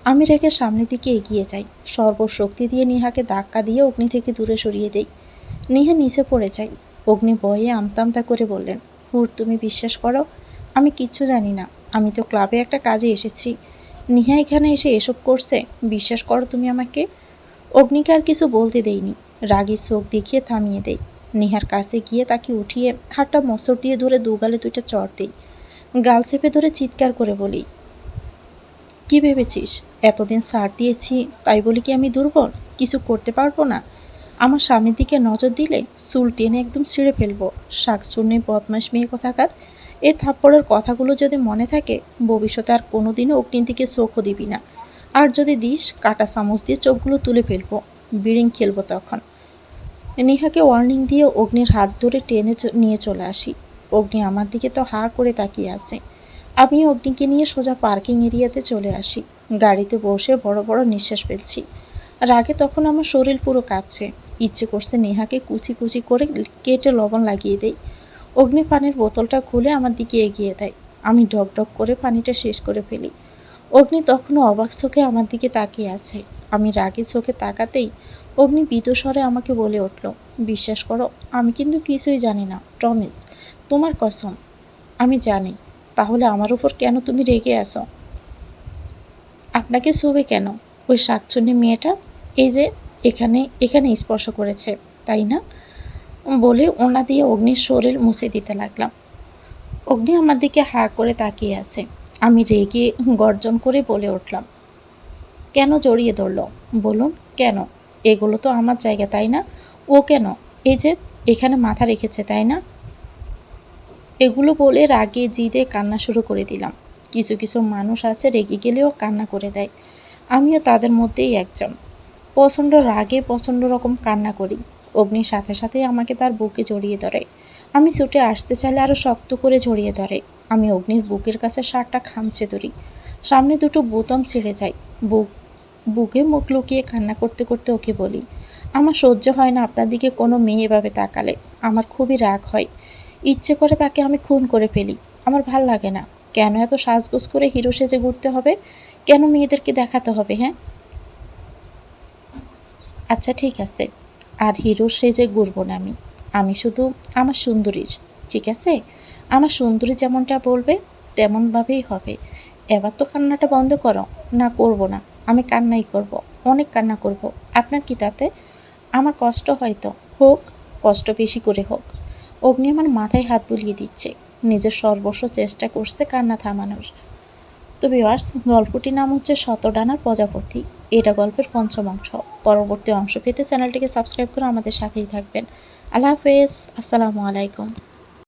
আমি রেখে সামনের দিকে এগিয়ে যাই। সর্বশক্তি দিয়ে নিহাকে ধাক্কা দিয়ে অগ্নি থেকে দূরে সরিয়ে দেই। নিহা নিচে পড়ে যায়। অগ্নি ভয়ে আমতা করে বললেন, হুর, তুমি বিশ্বাস করো, আমি কিচ্ছু জানি না। আমি তো ক্লাবে একটা কাজে এসেছি। নিহা এখানে এসে এসব করছে। বিশ্বাস করো তুমি আমাকে। অগ্নিকে আর কিছু বলতে দেইনি। রাগী চোখ দেখিয়ে থামিয়ে দেই। নিহার কাছে গিয়ে তাকে উঠিয়ে হাতটা মোচড় দিয়ে ধরে দুগালে দুইটা চড় দিই। গাল চেপে ধরে চিৎকার করে বলি, কি ভেবেছিস এতদিন ছাড় দিয়েছি তাই বলি কি আমি দুর্বল, কিছু করতে পারবো না? আমার সামনের দিকে নজর দিলে চুল টেনে একদম ছিঁড়ে ফেলবো। শাকচুন্নি বদমাস মেয়ে কোথাকার। এই থাপ্পড়ের কথাগুলো যদি মনে থাকে, ভবিষ্যতে আর কোনোদিনও অগ্নির দিকে চোখও দিবি না। আর যদি দিস, কাটা চামচ দিয়ে চোখগুলো তুলে ফেলবো। বিড়িং খেলবো তখন। নিহাকে ওয়ার্নিং দিয়ে অগ্নির হাত ধরে টেনে নিয়ে চলে আসি। অগ্নি আমার দিকে তো হা করে তাকিয়ে আছে। আমি অগ্নিকে নিয়ে সোজা পার্কিং এরিয়াতে চলে আসি। গাড়িতে বসে বড় বড় নিঃশ্বাস ফেলছি। রাগে তখন আমার শরীর পুরো কাঁপছে। ইচ্ছে করছে নেহাকে কুচি করে কেটে লবণ লাগিয়ে দেই। অগ্নি পানির বোতলটা খুলে আমার দিকে এগিয়ে দেয়। আমি ঢক করে পানিটা শেষ করে ফেলি। অগ্নি তখনও অবাক চোখে আমার দিকে তাকিয়ে আছে। আমি রাগে চোখে তাকাতেই অগ্নি ভীত স্বরে আমাকে বলে উঠল, বিশ্বাস করো, আমি কিন্তু কিছুই জানি না, প্রমিস, তোমার কসম। আমি জানি। তাহলে আমার উপর কেন তুমি রেগে আছো? আপনাকে ছুবে কেন? ওই শাকচুন্নি মেয়েটা এই যে এখানে স্পর্শ করেছে, তাই না? বলে ওনা দিয়ে অগ্নির শরীর মুছে দিতে লাগলাম। অগ্নি আমার দিকে হা করে তাকিয়ে আছে। আমি রেগে গর্জন করে বলে উঠলাম, কেন জড়িয়ে ধরল? বলুন কেন? এগুলো তো আমার জায়গা, তাই না? ও কেন এই যে এখানে মাথা রেখেছে, তাই না? এগুলো বলে রাগে জিদে কান্না শুরু করে দিলাম। কিছু মানুষ আছে রেগে গেলেও কান্না করে দেয়। আমিও তাদের মধ্যেই একজন। প্রচণ্ড রাগে প্রচণ্ড রকম কান্না করি। অগ্নির সাথে আমাকে তার বুকে জড়িয়ে ধরে। আমি ছুটে আসতে চাইলে আরো শক্ত করে জড়িয়ে ধরে। আমি অগ্নির বুকের কাছে শার্টটা খামচে ধরি। সামনে দুটো বোতাম ছিঁড়ে যায়। বুকে মুখ লুকিয়ে কান্না করতে ওকে বলি, আমার সহ্য হয় না আপনার দিকে কোনো মেয়ে এভাবে তাকালে। আমার খুবই রাগ হয়। ইচ্ছে করে তাকে আমি খুন করে ফেলি। আমার ভাল লাগে না। কেন এত সাজগোজ করে হিরো সেজে ঘুরতে হবে? কেন মেয়েদেরকে দেখাতে হবে? হ্যাঁ, আচ্ছা ঠিক আছে, আর হিরো সেজে ঘুরবো না আমি। আমি শুধু আমার সুন্দরীর, ঠিক আছে? আমার সুন্দরী যেমনটা বলবে তেমনভাবেই হবে। এবার তো কান্নাটা বন্ধ করো। না, করব না। আমি কান্নাই করব, অনেক কান্না করব। আপনার কি তাতে? আমার কষ্ট হয়তো হোক, কষ্ট বেশি করে হোক। অগ্নি আমার মাথায় হাত বুলিয়ে দিচ্ছে। নিজের সর্বস্ব চেষ্টা করছে কান্না থামানোর। তো ভিউয়ার্স, গল্পটির নাম হচ্ছে শতডানার প্রজাপতি। এটা গল্পের পঞ্চম অংশ। পরবর্তী অংশ পেতে চ্যানেলটিকে সাবস্ক্রাইব করে আমাদের সাথেই থাকবেন। আল্লাহ হাফেজ। আসসালামু আলাইকুম।